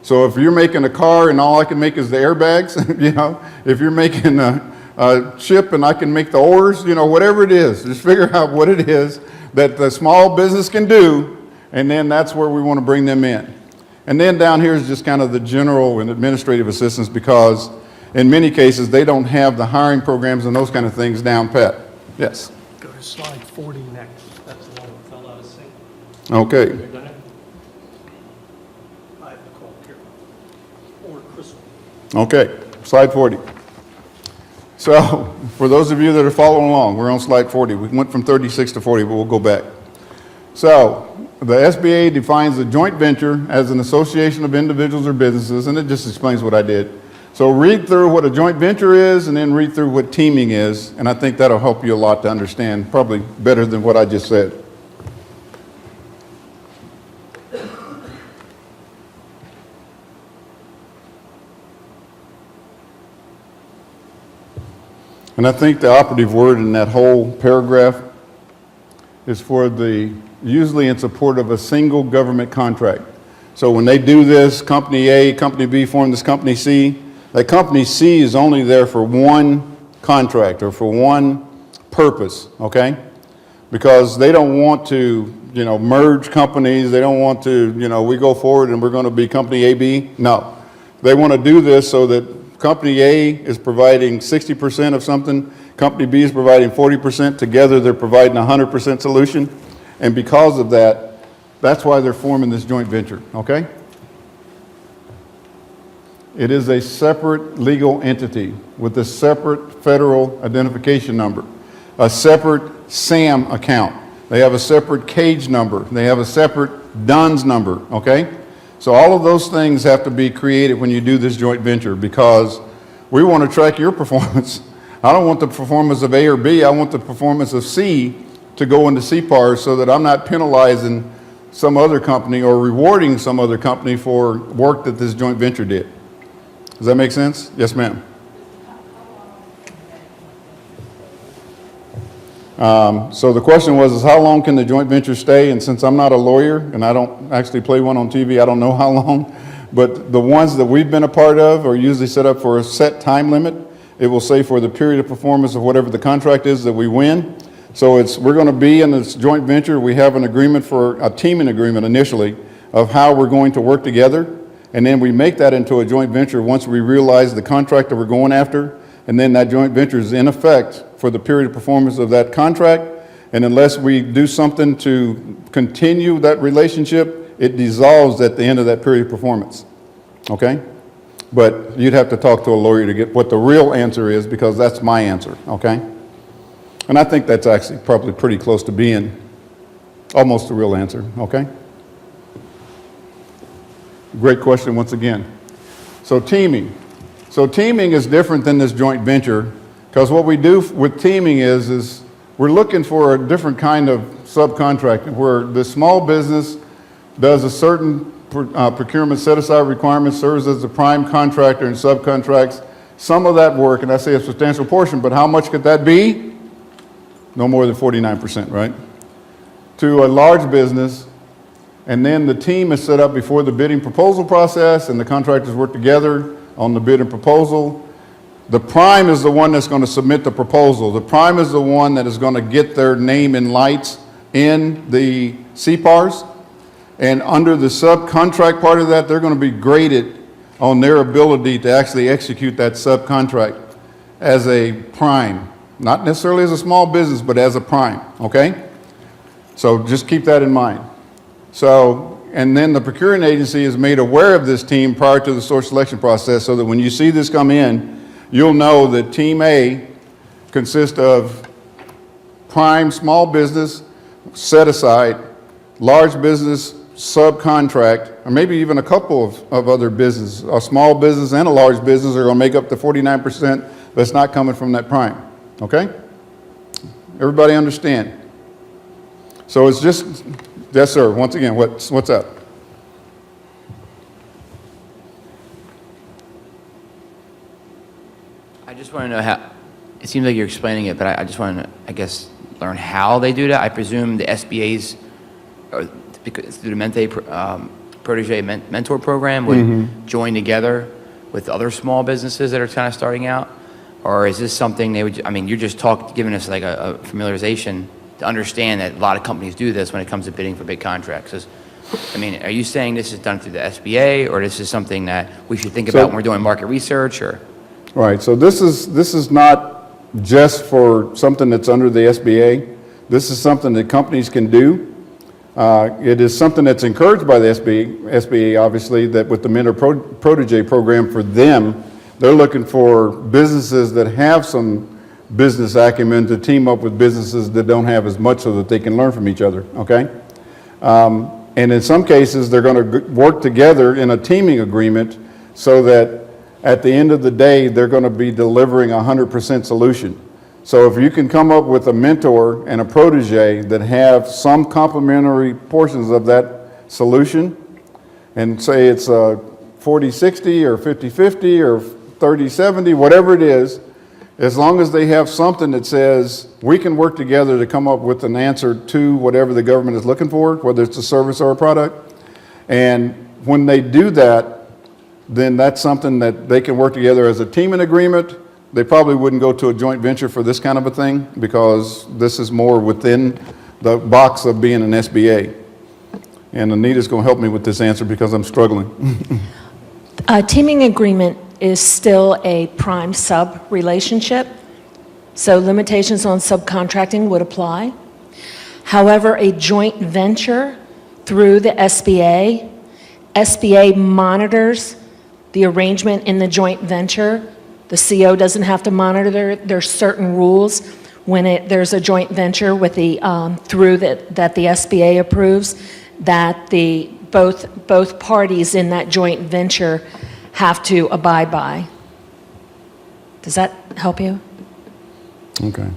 So if you're making a car and all I can make is the airbags, you know, if you're making a ship and I can make the oars, you know, whatever it is, just figure out what it is that the small business can do, and then that's where we want to bring them in. And then down here is just kind of the general and administrative assistance, because in many cases they don't have the hiring programs and those kind of things down pat. Yes? Go to slide 40 next. That's the one that fell out of sync. Okay. Have you done it? I have to call Karen or Crystal. Okay, slide 40. So, for those of you that are following along, we're on slide 40. We went from 36 to 40, but we'll go back. So, the SBA defines a joint venture as an association of individuals or businesses, and it just explains what I did. So read through what a joint venture is, and then read through what teaming is, and I think that'll help you a lot to understand, probably better than what I just said. And I think the operative word in that whole paragraph is for usually in support of a single government contract. So when they do this, company A, company B form this company C, that company C is only there for one contract or for one purpose, okay? Because they don't want to, you know, merge companies. They don't want to, you know, we go forward and we're going to be company AB. No. They want to do this so that company A is providing 60% of something, company B is providing 40%, together they're providing a 100% solution. And because of that, that's why they're forming this joint venture, okay? It is a separate legal entity with a separate federal identification number, a separate SAM account. They have a separate cage number. They have a separate DUNS number, okay? So all of those things have to be created when you do this joint venture, because we want to track your performance. I don't want the performance of A or B. I want the performance of C to go into CPARs so that I'm not penalizing some other company or rewarding some other company for work that this joint venture did. Does that make sense? Yes, ma'am. So the question was, how long can the joint venture stay? And since I'm not a lawyer and I don't actually play one on TV, I don't know how long. But the ones that we've been a part of are usually set up for a set time limit. It will say for the period of performance of whatever the contract is that we win. So we're going to be in this joint venture. We have an agreement for a teaming agreement initially of how we're going to work together. And then we make that into a joint venture once we realize the contract that we're going after. And then that joint venture is in effect for the period of performance of that contract. And unless we do something to continue that relationship, it dissolves at the end of that period of performance. Okay? But you'd have to talk to a lawyer to get what the real answer is, because that's my answer. Okay? And I think that's actually probably pretty close to being almost the real answer. Okay? Great question once again. So teaming. So teaming is different than this joint venture, because what we do with teaming is we're looking for a different kind of subcontracting, where the small business does a certain procurement set-aside requirement, serves as a prime contractor and subcontracts some of that work, and I say a substantial portion, but how much could that be? No more than 49%, right? To a large business. And then the team is set up before the bidding proposal process, and the contractors work together on the bid and proposal. The prime is the one that's going to submit the proposal. The prime is the one that is going to get their name in lights in the CPARs. And under the subcontract part of that, they're going to be graded on their ability to actually execute that subcontract as a prime. Not necessarily as a small business, but as a prime, okay? So just keep that in mind. So, and then the procuring agency is made aware of this team prior to the source selection process so that when you see this come in, you'll know that Team A consists of prime small business, set aside, large business, subcontract, or maybe even a couple of other businesses. A small business and a large business are going to make up the 49% that's not coming from that prime. Okay? Everybody understand? So it's just, yes, sir. Once again, what's up? I just want to know how, it seems like you're explaining it, but I just want to, I guess, learn how they do that. I presume the SBA's, or through the Protege mentor program would join together with other small businesses that are kind of starting out? Or is this something they would, I mean, you're just giving us like a familiarization to understand that a lot of companies do this when it comes to bidding for big contracts. I mean, are you saying this is done through the SBA, or this is something that we should think about when we're doing market research, or? Right, so this is not just for something that's under the SBA. This is something that companies can do. It is something that's encouraged by the SBA, obviously, that with the Mentor Protege program for them, they're looking for businesses that have some business acumen to team up with businesses that don't have as much so that they can learn from each other, okay? And in some cases, they're going to work together in a teaming agreement so that at the end of the day, they're going to be delivering a 100% solution. So if you can come up with a mentor and a protege that have some complementary portions of that solution, and say it's a 40-60 or 50-50 or 30-70, whatever it is, as long as they have something that says we can work together to come up with an answer to whatever the government is looking for, whether it's a service or a product. And when they do that, then that's something that they can work together as a teaming agreement. They probably wouldn't go to a joint venture for this kind of a thing because this is more within the box of being an SBA. And Anita's going to help me with this answer because I'm struggling. A teaming agreement is still a prime-sub relationship, so limitations on subcontracting would apply. However, a joint venture through the SBA monitors the arrangement in the joint venture. The CO doesn't have to monitor. There's certain rules when there's a joint venture with the that the SBA approves, that both parties in that joint venture have to abide by. Does that help you? Okay.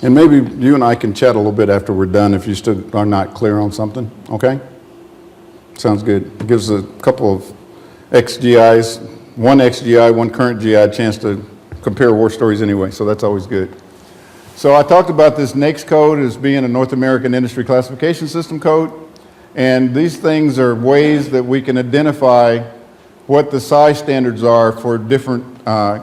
And maybe you and I can chat a little bit after we're done if you still are not clear on something, okay? Sounds good. It gives a couple of ex-GIs, one ex-GI, one current GI, a chance to compare war stories anyway, so that's always good. So I talked about this NAICS code as being a North American Industry Classification System code, and these things are ways that we can identify what the size standards are for different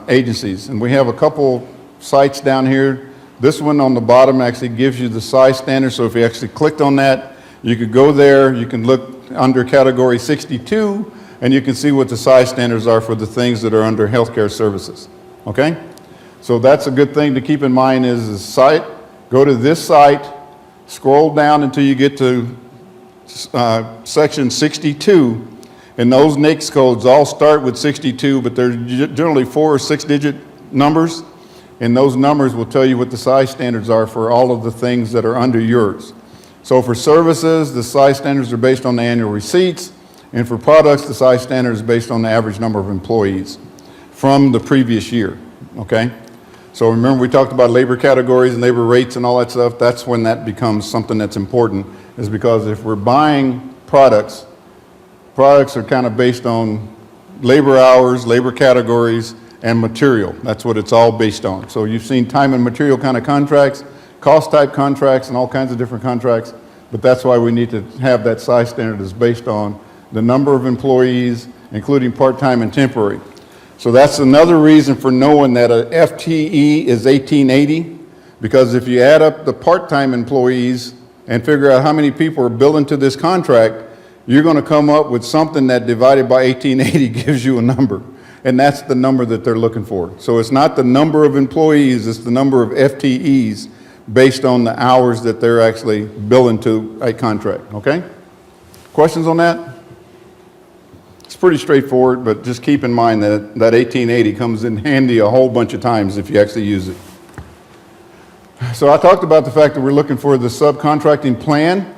agencies. And we have a couple sites down here. This one on the bottom actually gives you the size standard, so if you actually clicked on that, you could go there, you can look under category 62, and you can see what the size standards are for the things that are under healthcare services, okay? So that's a good thing to keep in mind is the site, go to this site, scroll down until you get to section 62, and those NAICS codes all start with 62, but they're generally 4 or 6 digit numbers, and those numbers will tell you what the size standards are for all of the things that are under yours. So for services, the size standards are based on the annual receipts, and for products, the size standard is based on the average number of employees from the previous year, okay? So remember we talked about labor categories and labor rates and all that stuff. That's when that becomes something that's important, is because if we're buying products are kind of based on labor hours, labor categories, and material. That's what it's all based on. So you've seen time and material kind of contracts, cost type contracts, and all kinds of different contracts, but that's why we need to have that size standard that's based on the number of employees, including part-time and temporary. So that's another reason for knowing that a FTE is 1880, because if you add up the part-time employees and figure out how many people are billed into this contract, you're going to come up with something that divided by 1880 gives you a number. And that's the number that they're looking for. So it's not the number of employees, it's the number of FTEs based on the hours that they're actually billing to a contract, okay? Questions on that? It's pretty straightforward, but just keep in mind that that 1880 comes in handy a whole bunch of times if you actually use it. So I talked about the fact that we're looking for the subcontracting plan.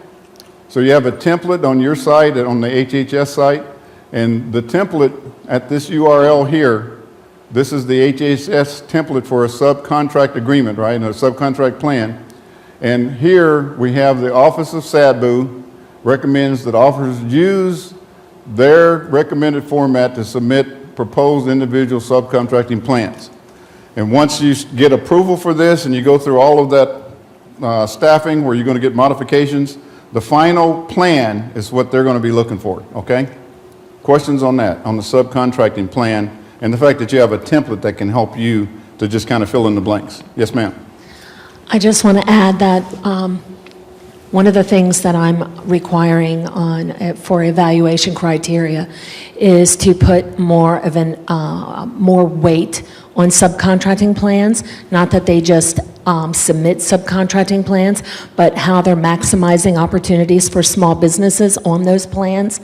So you have a template on your site, on the HHS site, and the template at this URL here, this is the HHS template for a subcontract agreement, right, and a subcontract plan. And here we have the Office of SADBU recommends that officers use their recommended format to submit proposed individual subcontracting plans. And once you get approval for this and you go through all of that staffing where you're going to get modifications, the final plan is what they're going to be looking for, okay? Questions on that, on the subcontracting plan, and the fact that you have a template that can help you to just kind of fill in the blanks. Yes, ma'am. I just want to add that one of the things that I'm requiring for evaluation criteria is to put more weight on subcontracting plans, not that they just submit subcontracting plans, but how they're maximizing opportunities for small businesses on those plans.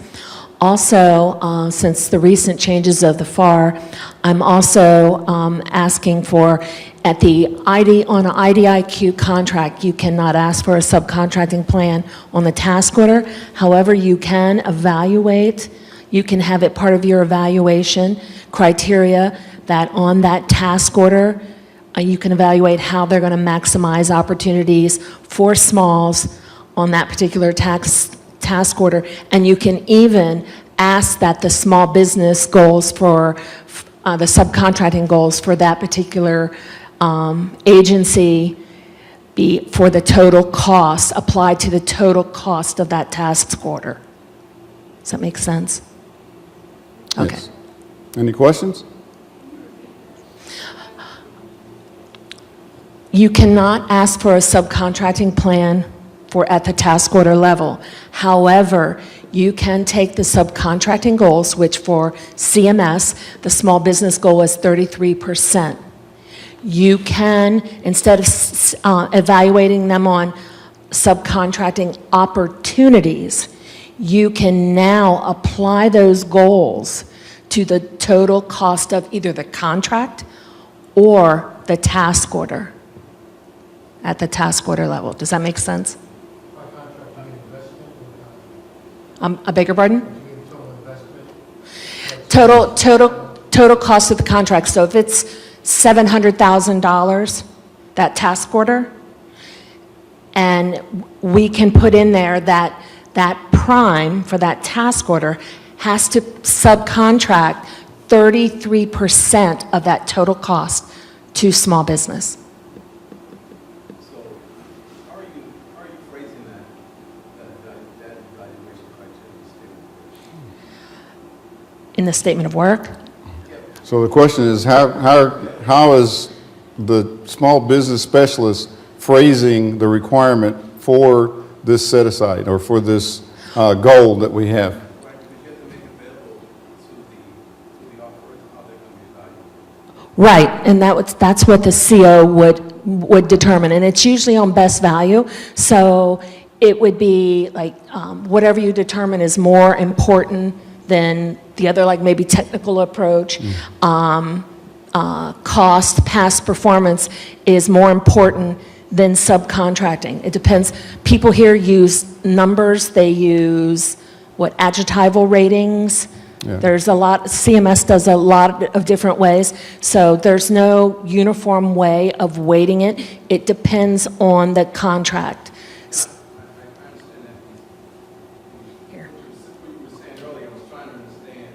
Also, since the recent changes of the FAR, I'm also asking for, on an IDIQ contract, you cannot ask for a subcontracting plan on the task order. However, you can evaluate, you can have it part of your evaluation criteria that on that task order, you can evaluate how they're going to maximize opportunities for smalls on that particular task order, and you can even ask that the small business goals for the subcontracting goals for that particular agency be for the total cost, applied to the total cost of that task order. Does that make sense? Okay. Yes. Any questions? You cannot ask for a subcontracting plan at the task order level. However, you can take the subcontracting goals, which for CMS, the small business goal is 33%. You can, instead of evaluating them on subcontracting opportunities, you can now apply those goals to the total cost of either the contract or the task order at the task order level. Does that make sense? I beg your pardon? Total cost of the contract. So if it's $700,000, that task order, and we can put in there that that prime for that task order has to subcontract 33% of that total cost to small business. So how are you phrasing that evaluation criteria In the statement of work? So the question is, how is the small business specialist phrasing the requirement for this set aside or for this goal that we have? Right, because you have to make it available to the offerers how they're going to be evaluated. Right, and that's what the CO would determine, and it's usually on best value. So it would be like whatever you determine is more important than the other, like maybe technical approach, cost, past performance is more important than subcontracting. It depends. People here use numbers. They use adjectival ratings. Yeah. There's a lot. CMS does a lot of different ways. So there's no uniform way of weighting it. It depends on the contract. Here. What you were saying earlier, I was trying to understand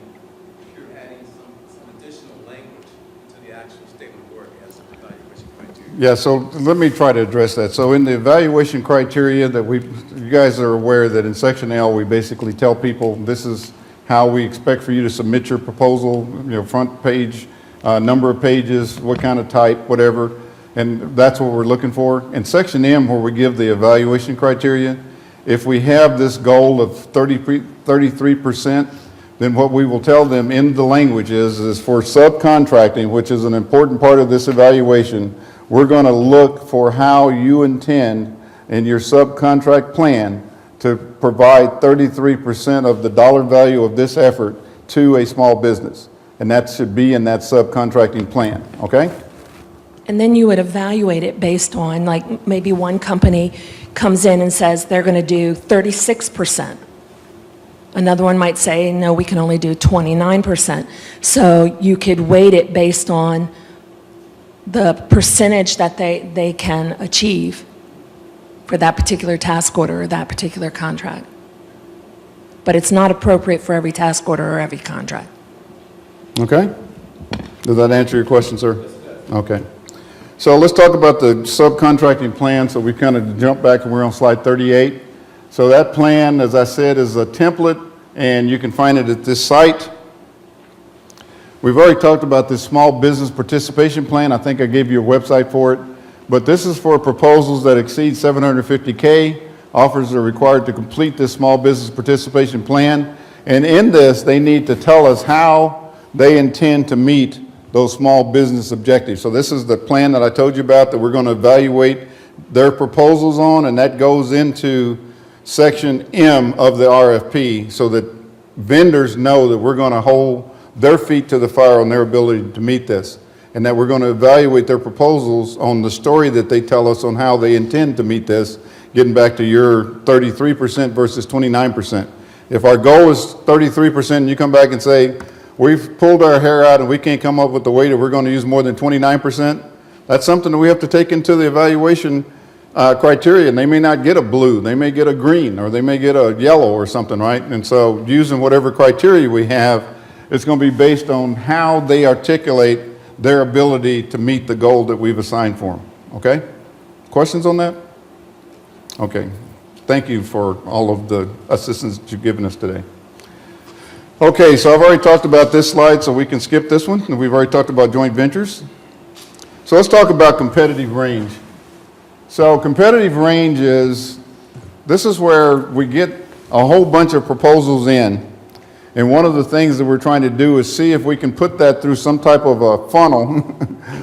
if you're adding some additional language to the actual statement of work as an evaluation criteria. Yeah, so let me try to address that. So in the evaluation criteria that you guys are aware that in Section L, we basically tell people this is how we expect for you to submit your proposal, front page, number of pages, what kind of type, whatever, and that's what we're looking for. In Section M, where we give the evaluation criteria, if we have this goal of 33%, then what we will tell them in the language is for subcontracting, which is an important part of this evaluation, we're going to look for how you intend in your subcontract plan to provide 33% of the dollar value of this effort to a small business. And that should be in that subcontracting plan, okay? And then you would evaluate it based on, like, maybe one company comes in and says they're going to do 36%. Another one might say, no, we can only do 29%. So you could weight it based on the percentage that they can achieve for that particular task order or that particular contract. But it's not appropriate for every task order or every contract. Okay? Does that answer your question, sir? Okay. So let's talk about the subcontracting plan. So we kind of jump back and we're on slide 38. So that plan, as I said, is a template and you can find it at this site. We've already talked about this small business participation plan. I think I gave you a website for it. But this is for proposals that exceed $750K. Offers are required to complete this small business participation plan. And in this, they need to tell us how they intend to meet those small business objectives. So this is the plan that I told you about that we're going to evaluate their proposals on, and that goes into section M of the RFP so that vendors know that we're going to hold their feet to the fire on their ability to meet this, and that we're going to evaluate their proposals on the story that they tell us on how they intend to meet this, getting back to your 33% versus 29%. If our goal is 33% and you come back and say, we've pulled our hair out and we can't come up with the way that we're going to use more than 29%, that's something that we have to take into the evaluation criteria. And they may not get a blue, they may get a green, or they may get a yellow or something, right? And so using whatever criteria we have, it's going to be based on how they articulate their ability to meet the goal that we've assigned for them. Okay? Questions on that? Okay. Thank you for all of the assistance that you've given us today. Okay, so I've already talked about this slide, so we can skip this one. And we've already talked about joint ventures. So let's talk about competitive range. So competitive range is, this is where we get a whole bunch of proposals in. And one of the things that we're trying to do is see if we can put that through some type of a funnel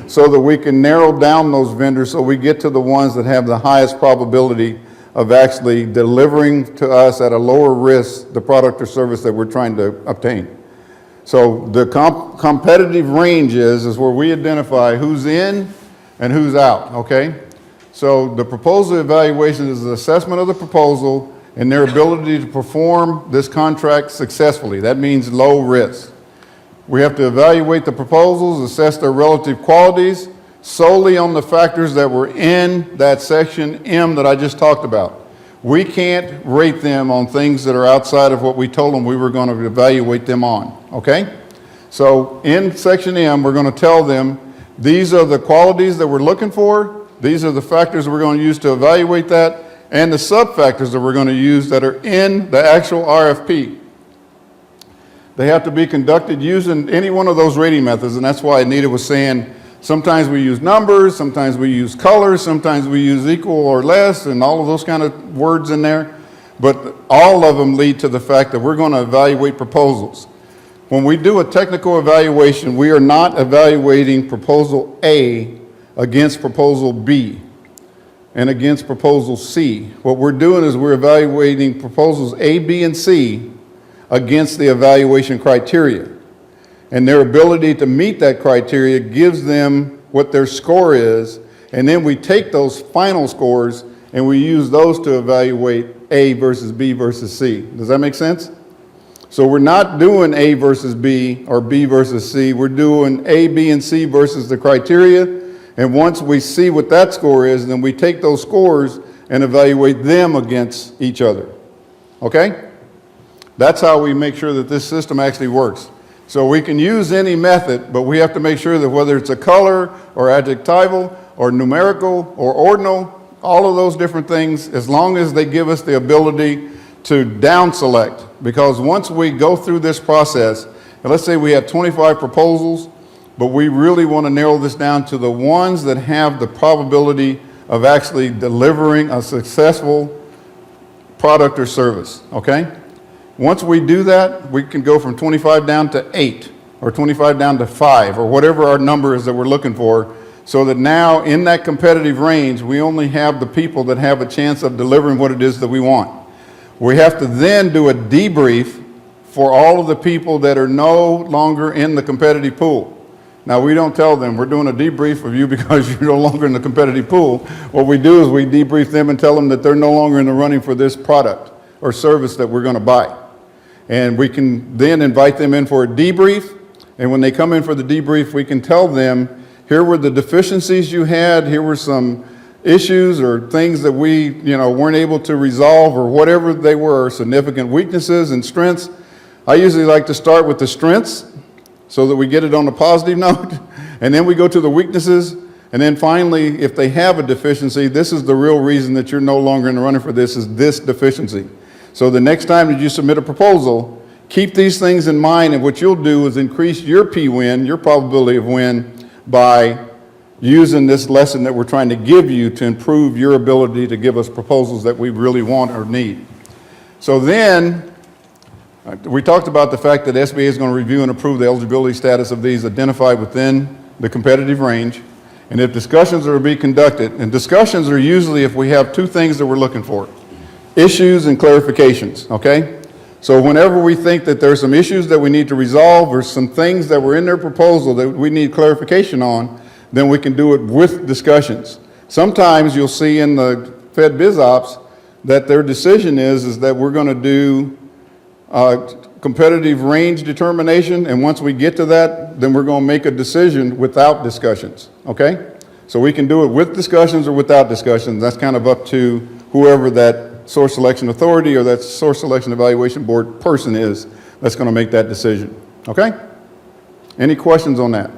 so that we can narrow down those vendors so we get to the ones that have the highest probability of actually delivering to us at a lower risk the product or service that we're trying to obtain. So the competitive range is where we identify who's in and who's out, okay? So the proposal evaluation is the assessment of the proposal and their ability to perform this contract successfully. That means low risk. We have to evaluate the proposals, assess their relative qualities solely on the factors that were in that section M that I just talked about. We can't rate them on things that are outside of what we told them we were going to evaluate them on, okay? So in section M, we're going to tell them these are the qualities that we're looking for, these are the factors we're going to use to evaluate that, and the sub-factors that we're going to use that are in the actual RFP. They have to be conducted using any one of those rating methods, and that's why Anita was saying sometimes we use numbers, sometimes we use colors, sometimes we use equal or less, and all of those kind of words in there. But all of them lead to the fact that we're going to evaluate proposals. When we do a technical evaluation, we are not evaluating proposal A against proposal B and against proposal C. What we're doing is we're evaluating proposals A, B, and C against the evaluation criteria. And their ability to meet that criteria gives them what their score is, and then we take those final scores and we use those to evaluate A versus B versus C. Does that make sense? So we're not doing A versus B or B versus C. We're doing A, B, and C versus the criteria. And once we see what that score is, then we take those scores and evaluate them against each other. Okay? That's how we make sure that this system actually works. So we can use any method, but we have to make sure that whether it's a color or adjectival or numerical or ordinal, all of those different things, as long as they give us the ability to down select. Because once we go through this process, and let's say we have 25 proposals, but we really want to narrow this down to the ones that have the probability of actually delivering a successful product or service, okay? Once we do that, we can go from 25 down to 8 or 25 down to 5 or whatever our number is that we're looking for So that now in that competitive range, we only have the people that have a chance of delivering what it is that we want. We have to then do a debrief for all of the people that are no longer in the competitive pool. Now, we don't tell them, we're doing a debrief of you because you're no longer in the competitive pool. What we do is we debrief them and tell them that they're no longer in the running for this product or service that we're going to buy. And we can then invite them in for a debrief. And when they come in for the debrief, we can tell them, here were the deficiencies you had, here were some issues or things that we, weren't able to resolve, or whatever they were, significant weaknesses and strengths. I usually like to start with the strengths so that we get it on a positive note, and then we go to the weaknesses, and then finally, if they have a deficiency, this is the real reason that you're no longer in the running for this, is this deficiency. So the next time that you submit a proposal, keep these things in mind, and what you'll do is increase your P-win, your probability of win, by using this lesson that we're trying to give you to improve your ability to give us proposals that we really want or need. So then, we talked about the fact that SBA is going to review and approve the eligibility status of these identified within the competitive range, and if discussions are to be conducted, and discussions are usually if we have two things that we're looking for, issues and clarifications, okay? So whenever we think that there's some issues that we need to resolve or some things that were in their proposal that we need clarification on, then we can do it with discussions. Sometimes you'll see in the Fed Biz Ops that their decision is that we're going to do competitive range determination, and once we get to that, then we're going to make a decision without discussions, okay? So we can do it with discussions or without discussions. That's kind of up to whoever that source selection authority or that source selection evaluation board person is that's going to make that decision, okay? Any questions on that?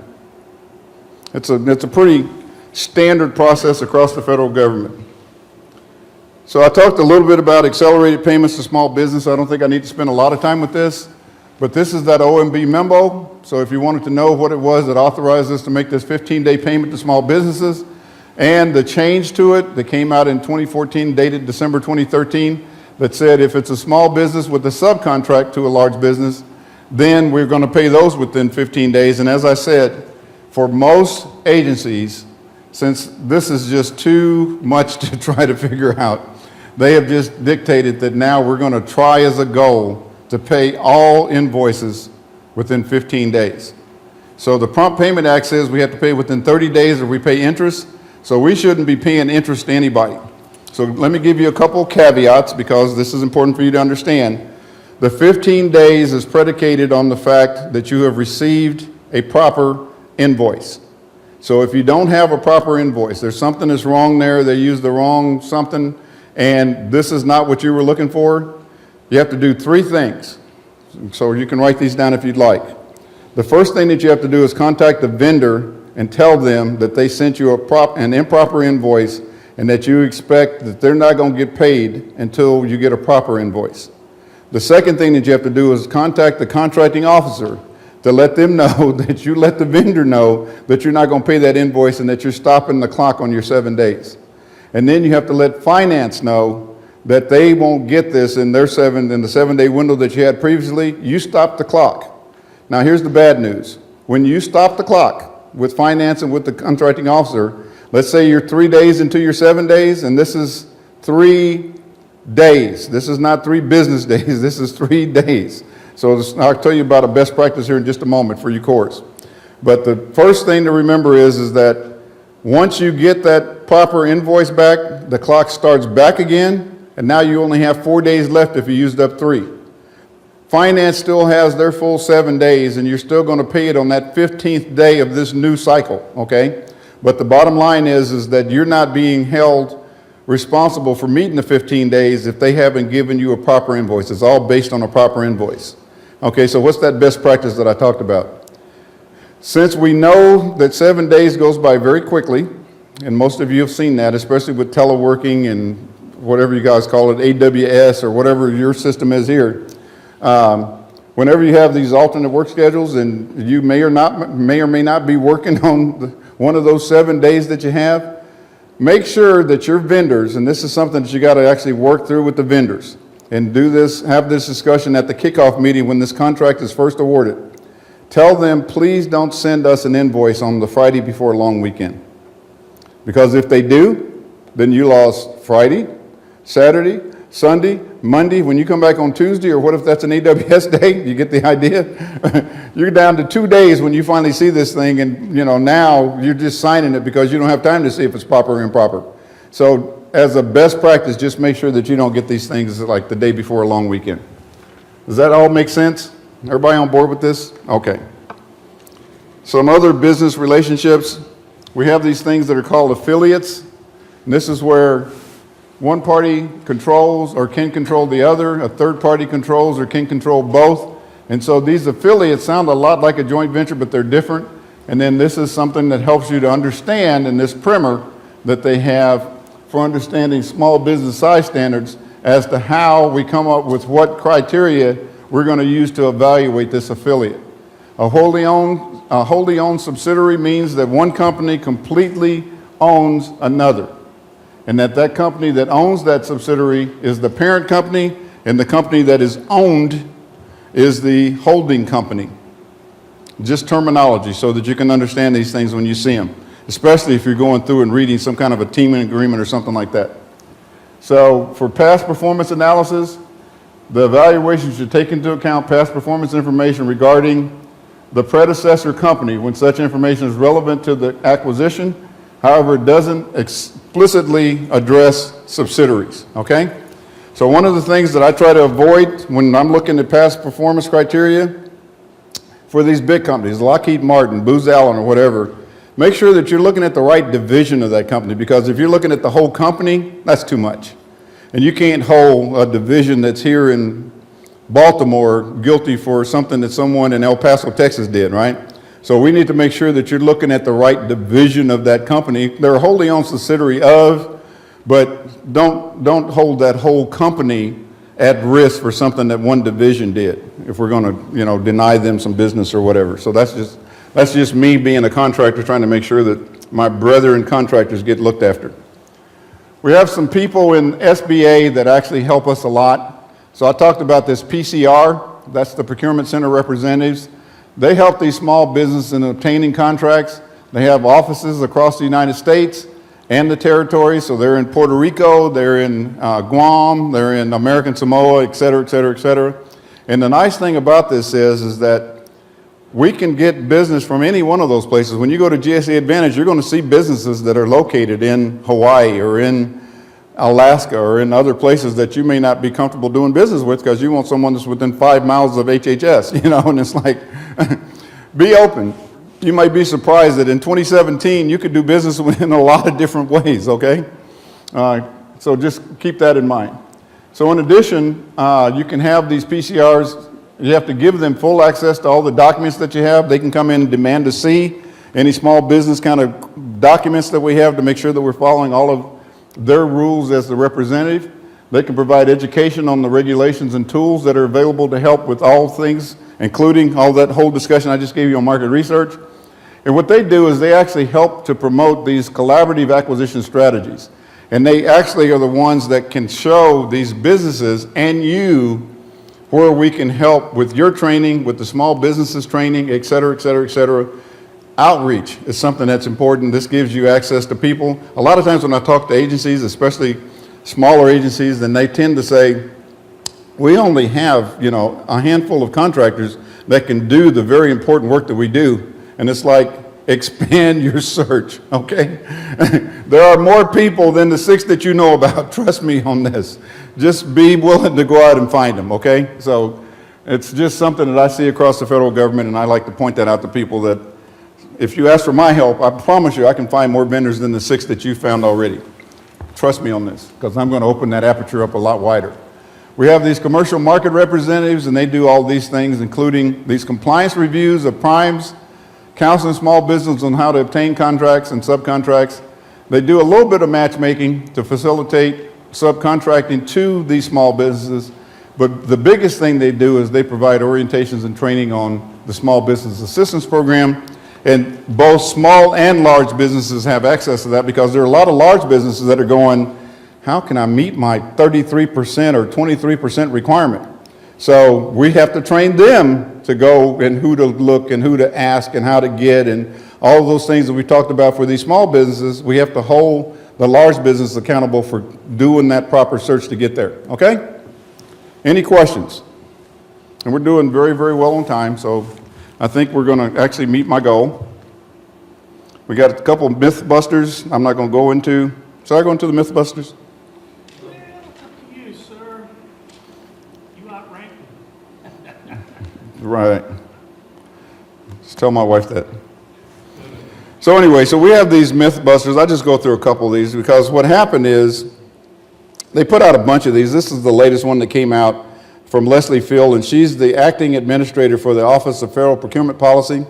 It's a pretty standard process across the federal government. So I talked a little bit about accelerated payments to small business. I don't think I need to spend a lot of time with this, but this is that OMB memo. So if you wanted to know what it was that authorized us to make this 15-day payment to small businesses, and the change to it that came out in 2014, dated December 2013, that said if it's a small business with a subcontract to a large business, then we're going to pay those within 15 days. And as I said, for most agencies, since this is just too much to try to figure out, they have just dictated that now we're going to try as a goal to pay all invoices within 15 days. So the Prompt Payment Act says we have to pay within 30 days or we pay interest. So we shouldn't be paying interest to anybody. So let me give you a couple caveats because this is important for you to understand. The 15 days is predicated on the fact that you have received a proper invoice. So if you don't have a proper invoice, there's something that's wrong there, they used the wrong something, and this is not what you were looking for, you have to do three things. So you can write these down if you'd like. The first thing that you have to do is contact the vendor and tell them that they sent you an improper invoice and that you expect that they're not going to get paid until you get a proper invoice. The second thing that you have to do is contact the contracting officer to let them know that you let the vendor know that you're not going to pay that invoice and that you're stopping the clock on your 7 days. And then you have to let finance know that they won't get this in the 7-day window that you had previously. You stop the clock. Now here's the bad news. When you stop the clock with finance and with the contracting officer, let's say you're 3 days into your 7 days, and this is 3 days. This is not 3 business days, this is 3 days. So I'll tell you about a best practice here in just a moment for you courts. But the first thing to remember is that once you get that proper invoice back, the clock starts back again, and now you only have 4 days left if you used up 3. Finance still has their full 7 days, and you're still going to pay it on that 15th day of this new cycle, okay? But the bottom line is that you're not being held responsible for meeting the 15 days if they haven't given you a proper invoice. It's all based on a proper invoice. Okay, so what's that best practice that I talked about? Since we know that 7 days goes by very quickly, and most of you have seen that, especially with teleworking and whatever you guys call it, AWS or whatever your system is here. Whenever you have these alternate work schedules and you may or may not be working on one of those 7 days that you have, make sure that your vendors, and this is something that you got to actually work through with the vendors, and have this discussion at the kickoff meeting when this contract is first awarded. Tell them, please don't send us an invoice on the Friday before a long weekend. Because if they do, then you lost Friday, Saturday, Sunday, Monday. When you come back on Tuesday, or what if that's an AWS day? You get the idea? You're down to 2 days when you finally see this thing, and now you're just signing it because you don't have time to see if it's proper or improper. So as a best practice, just make sure that you don't get these things like the day before a long weekend. Does that all make sense? Everybody on board with this? Okay. Some other business relationships. We have these things that are called affiliates. And this is where one party controls or can control the other, a third party controls or can control both. And so these affiliates sound a lot like a joint venture, but they're different. And then this is something that helps you to understand in this primer that they have for understanding small business size standards as to how we come up with what criteria we're going to use to evaluate this affiliate. A wholly owned subsidiary means that one company completely owns another, and that company that owns that subsidiary is the parent company, and the company that is owned is the holding company. Just terminology so that you can understand these things when you see them, especially if you're going through and reading some kind of a teaming agreement or something like that. So for past performance analysis, the evaluation should take into account past performance information regarding the predecessor company when such information is relevant to the acquisition. However, it doesn't explicitly address subsidiaries, okay? So one of the things that I try to avoid when I'm looking at past performance criteria for these big companies, Lockheed Martin, Booz Allen, or whatever, make sure that you're looking at the right division of that company, because if you're looking at the whole company, that's too much. And you can't hold a division that's here in Baltimore guilty for something that someone in El Paso, Texas did, right? So we need to make sure that you're looking at the right division of that company. They're a wholly owned subsidiary of, but don't hold that whole company at risk for something that one division did, if we're going to, deny them some business or whatever. So that's just me being a contractor trying to make sure that my brethren contractors get looked after. We have some people in SBA that actually help us a lot. So I talked about this PCR, that's the Procurement Center representatives. They help these small businesses in obtaining contracts. They have offices across the United States and the territories. So they're in Puerto Rico, they're in Guam, they're in American Samoa, et cetera, et cetera, et cetera. And the nice thing about this is that we can get business from any one of those places. When you go to Gsa Advantage, you're going to see businesses that are located in Hawaii or in Alaska or in other places that you may not be comfortable doing business with because you want someone that's within 5 miles of HHS, and it's like, be open. You might be surprised that in 2017, you could do business in a lot of different ways, okay? So just keep that in mind. So in addition, you can have these PCRs. You have to give them full access to all the documents that you have. They can come in and demand to see any small business kind of documents that we have to make sure that we're following all of their rules as the representative. They can provide education on the regulations and tools that are available to help with all things, including all that whole discussion I just gave you on market research. And what they do is they actually help to promote these collaborative acquisition strategies. And they actually are the ones that can show these businesses and you where we can help with your training, with the small businesses training, et cetera, et cetera, et cetera. Outreach is something that's important. This gives you access to people. A lot of times when I talk to agencies, especially smaller agencies, then they tend to say, we only have, a handful of contractors that can do the very important work that we do. And it's like, expand your search, okay? There are more people than the 6 that you know about. Trust me on this. Just be willing to go out and find them, okay? So it's just something that I see across the federal government, and I like to point that out to people that if you ask for my help, I promise you I can find more vendors than the 6 that you found already. Trust me on this, because I'm going to open that aperture up a lot wider. We have these commercial market representatives, and they do all these things, including these compliance reviews of primes, counseling small business on how to obtain contracts and subcontracts. They do a little bit of matchmaking to facilitate subcontracting to these small businesses, but the biggest thing they do is they provide orientations and training on the Small Business Assistance Program, and both small and large businesses have access to that because there are a lot of large businesses that are going, how can I meet my 33% or 23% requirement? So we have to train them to go and who to look and who to ask and how to get and all of those things that we talked about for these small businesses, we have to hold the large business accountable for doing that proper search to get there, okay? Any questions? And we're doing very, very well on time, so I think we're going to actually meet my goal. We got a couple of myth busters I'm not going to go into. Should I go into the myth busters? Well, it's up to you, sir. You outrank me. Right. Just tell my wife that. So anyway, so we have these myth busters. I just go through a couple of these because what happened is they put out a bunch of these. This is the latest one that came out from Leslie Field, and she's the acting administrator for the Office of Federal Procurement Policy.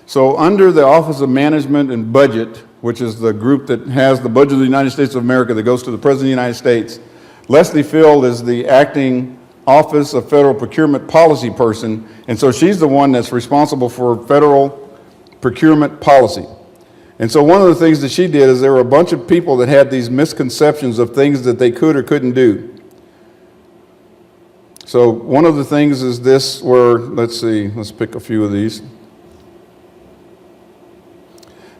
So under the Office of Management and Budget, which is the group that has the budget of the United States of America that goes to the President of the United States, Leslie Field is the acting Office of Federal Procurement Policy person, and so she's the one that's responsible for federal procurement policy. And so one of the things that she did is there were a bunch of people that had these misconceptions of things that they could or couldn't do. So one of the things is this where, let's see, let's pick a few of these.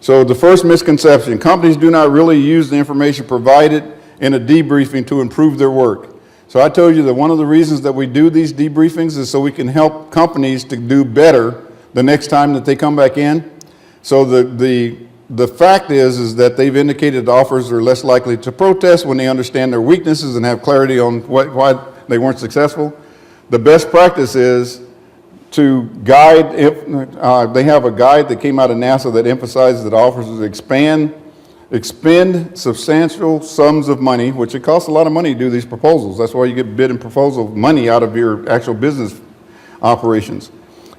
So the first misconception, companies do not really use the information provided in a debriefing to improve their work. So I told you that one of the reasons that we do these debriefings is so we can help companies to do better the next time that they come back in. So the fact is that they've indicated offers are less likely to protest when they understand their weaknesses and have clarity on why they weren't successful. The best practice is to guide, they have a guide that came out of NASA that emphasizes that offers expend substantial sums of money, which it costs a lot of money to do these proposals. That's why you get bid and proposal money out of your actual business operations.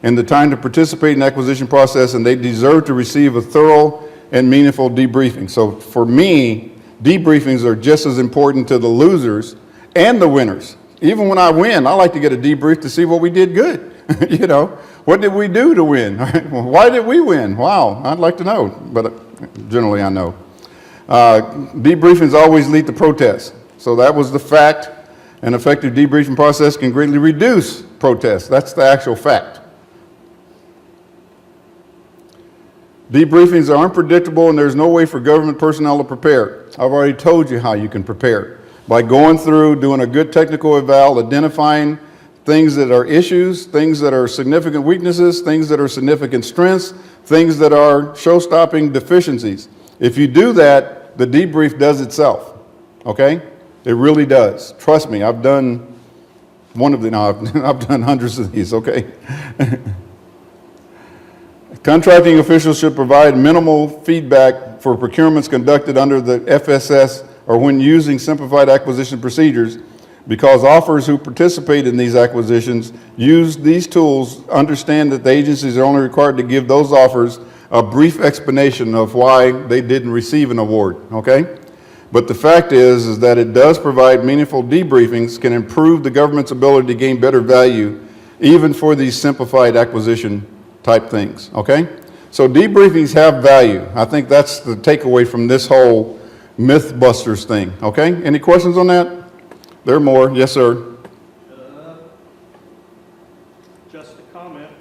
And the time to participate in the acquisition process, and they deserve to receive a thorough and meaningful debriefing. So for me, debriefings are just as important to the losers and the winners. Even when I win, I like to get a debrief to see what we did good. You know, what did we do to win? Why did we win? Wow, I'd like to know, but generally I know. Debriefings always lead to protests. So that was the fact. An effective debriefing process can greatly reduce protests. That's the actual fact. Debriefings are unpredictable and there's no way for government personnel to prepare. I've already told you how you can prepare. By going through, doing a good technical eval, identifying things that are issues, things that are significant weaknesses, things that are significant strengths, things that are show-stopping deficiencies. If you do that, the debrief does itself, okay? It really does. Trust me, I've done one of the, no, I've done hundreds of these, okay? Contracting officials should provide minimal feedback for procurements conducted under the FSS or when using simplified acquisition procedures, because offers who participate in these acquisitions use these tools, understand that the agencies are only required to give those offers a brief explanation of why they didn't receive an award, okay? But the fact is that it does provide meaningful debriefings, can improve the government's ability to gain better value, even for these simplified acquisition type things, okay? So debriefings have value. I think that's the takeaway from this whole Mythbusters thing, okay? Any questions on that? There are more. Yes, sir. Just a comment.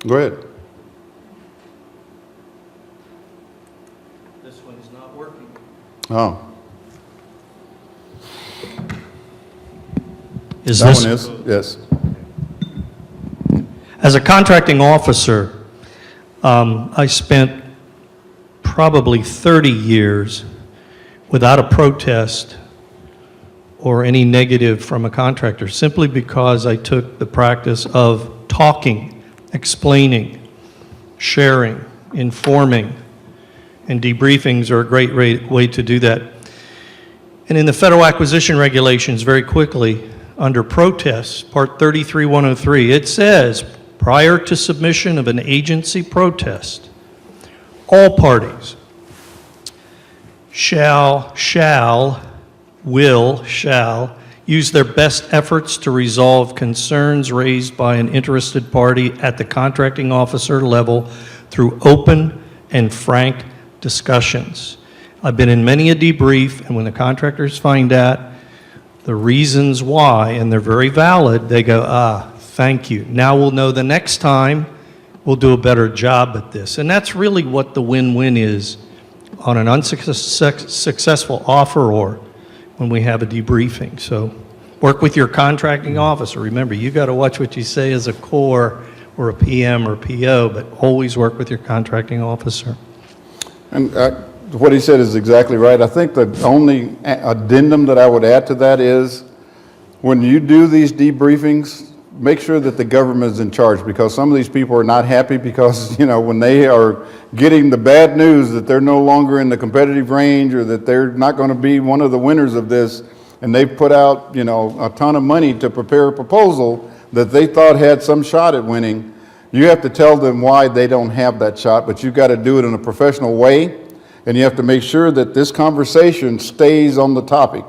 Go ahead. This one's not working. Oh, Is that this, one is, yes. as a contracting officer, I spent probably 30 years without a protest or any negative from a contractor, simply because I took the practice of talking, explaining, sharing, informing, and debriefings are a great way to do that. And in the federal acquisition regulations, very quickly, under protests, part 33103, it says, prior to submission of an agency protest, all parties shall use their best efforts to resolve concerns raised by an interested party at the contracting officer level through open and frank discussions. I've been in many a debrief, and when the contractors find out the reasons why, and they're very valid, they go, thank you. Now we'll know the next time we'll do a better job at this. And that's really what the win-win is on an unsuccessful offer or when we have a debriefing. So work with your contracting officer. Remember, you got to watch what you say as a core or a PM or PO, but always work with your contracting officer. And what he said is exactly right. I think the only addendum that I would add to that is when you do these debriefings, make sure that the government is in charge, because some of these people are not happy because, you know, when they are getting the bad news that they're no longer in the competitive range or that they're not going to be one of the winners of this, and they've put out, you know, a ton of money to prepare a proposal that they thought had some shot at winning, you have to tell them why they don't have that shot, but you've got to do it in a professional way, and you have to make sure that this conversation stays on the topic.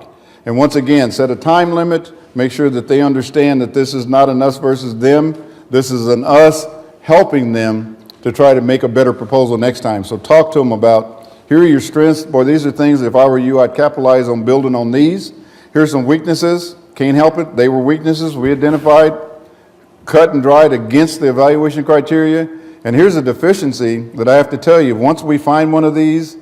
And once again, set a time limit, make sure that they understand that this is not an us versus them, this is an us helping them to try to make a better proposal next time. So talk to them about, here are your strengths, boy, these are things, if I were you, I'd capitalize on building on these. Here's some weaknesses, can't help it, they were weaknesses we identified, cut and dried against the evaluation criteria. And here's a deficiency that I have to tell you, once we find one of these,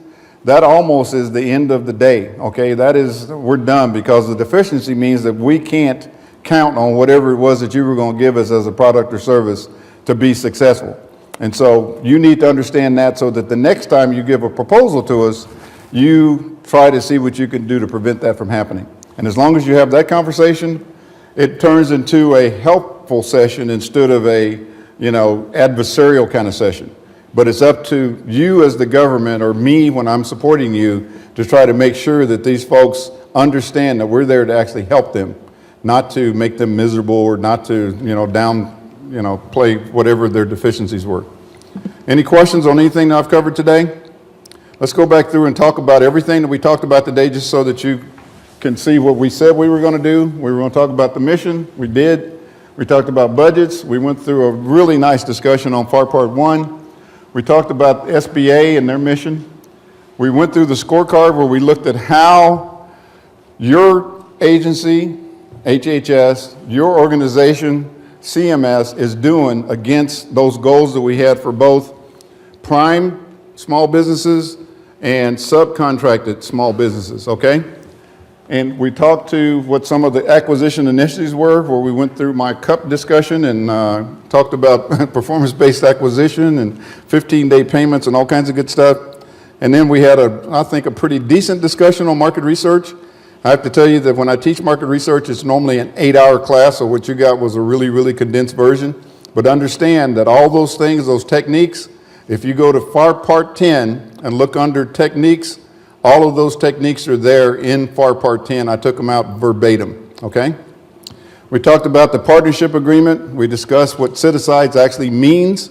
that almost is the end of the day, okay? That is, we're done, because the deficiency means that we can't count on whatever it was that you were gonna give us as a product or service to be successful. And so you need to understand that so that the next time you give a proposal to us, you try to see what you can do to prevent that from happening. And as long as you have that conversation, it turns into a helpful session instead of a, you know, adversarial kind of session. But it's up to you as the government, or me when I'm supporting you, to try to make sure that these folks understand that we're there to actually help them, not to make them miserable or not to, you know, play whatever their deficiencies were. Any questions on anything that I've covered today? Let's go back through and talk about everything that we talked about today, just so that you can see what we said we were going to do. We were going to talk about the mission. We did. We talked about budgets. We went through a really nice discussion on FAR Part 1. We talked about SBA and their mission. We went through the scorecard where we looked at how your agency, HHS, your organization, CMS, is doing against those goals that we had for both prime small businesses and subcontracted small businesses, okay? And we talked to what some of the acquisition initiatives were, where we went through my CUP discussion and talked about performance-based acquisition and 15-day payments and all kinds of good stuff. And then we had, I think, a pretty decent discussion on market research. I have to tell you that when I teach market research, it's normally an 8-hour class, so what you got was a really, really condensed version. But understand that all those things, those techniques, if you go to FAR Part 10 and look under techniques, all of those techniques are there in FAR Part 10. I took them out verbatim, okay? We talked about the partnership agreement. We discussed what set-asides actually means.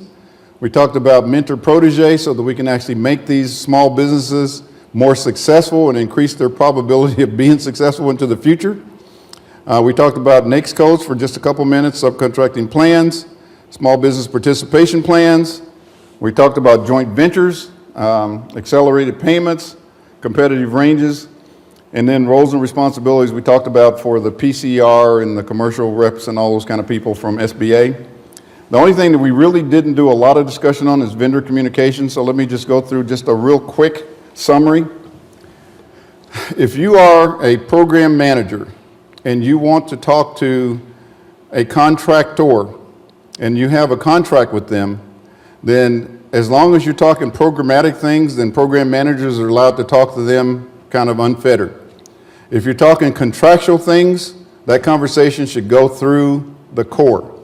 We talked about mentor protege so that we can actually make these small businesses more successful and increase their probability of being successful into the future. We talked about NAICS codes for just a couple minutes, subcontracting plans, small business participation plans. We talked about joint ventures, accelerated payments, competitive ranges, and then roles and responsibilities we talked about for the PCR and the commercial reps and all those kind of people from SBA. The only thing that we really didn't do a lot of discussion on is vendor communication, so let me just go through just a real quick summary. If you are a program manager and you want to talk to a contractor and you have a contract with them, then as long as you're talking programmatic things, then program managers are allowed to talk to them kind of unfettered. If you're talking contractual things, that conversation should go through the core.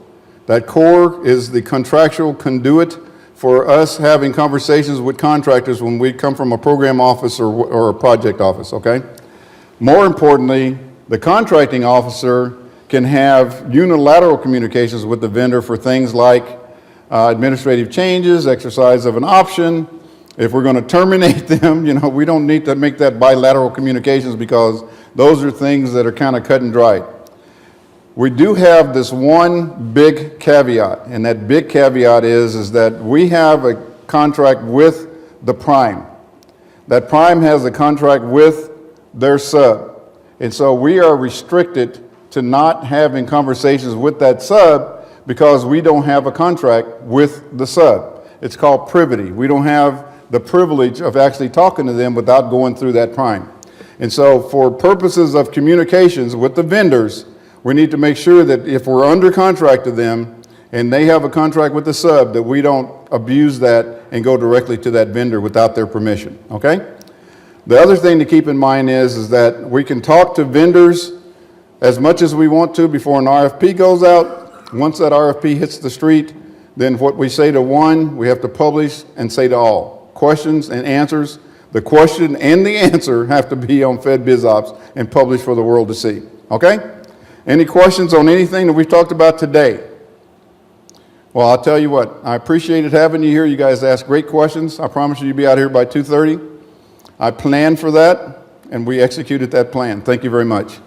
That core is the contractual conduit for us having conversations with contractors when we come from a program office or a project office, okay? More importantly, the contracting officer can have unilateral communications with the vendor for things like administrative changes, exercise of an option. If we're going to terminate them, you know, we don't need to make that bilateral communications because those are things that are kind of cut and dried. We do have this one big caveat, and that big caveat is that we have a contract with the prime. That prime has a contract with their sub. And so we are restricted to not having conversations with that sub because we don't have a contract with the sub. It's called privity. We don't have the privilege of actually talking to them without going through that prime. And so for purposes of communications with the vendors, we need to make sure that if we're under contract to them and they have a contract with the sub, that we don't abuse that and go directly to that vendor without their permission, okay? The other thing to keep in mind is that we can talk to vendors as much as we want to before an RFP goes out. Once that RFP hits the street, then what we say to one, we have to publish and say to all. Questions and answers. The question and the answer have to be on FedBizOpps and published for the world to see, okay? Any questions on anything that we've talked about today? Well, I'll tell you what, I appreciated having you here. You guys asked great questions. I promise you you'll be out here by 2:30. I planned for that, and we executed that plan. Thank you very much.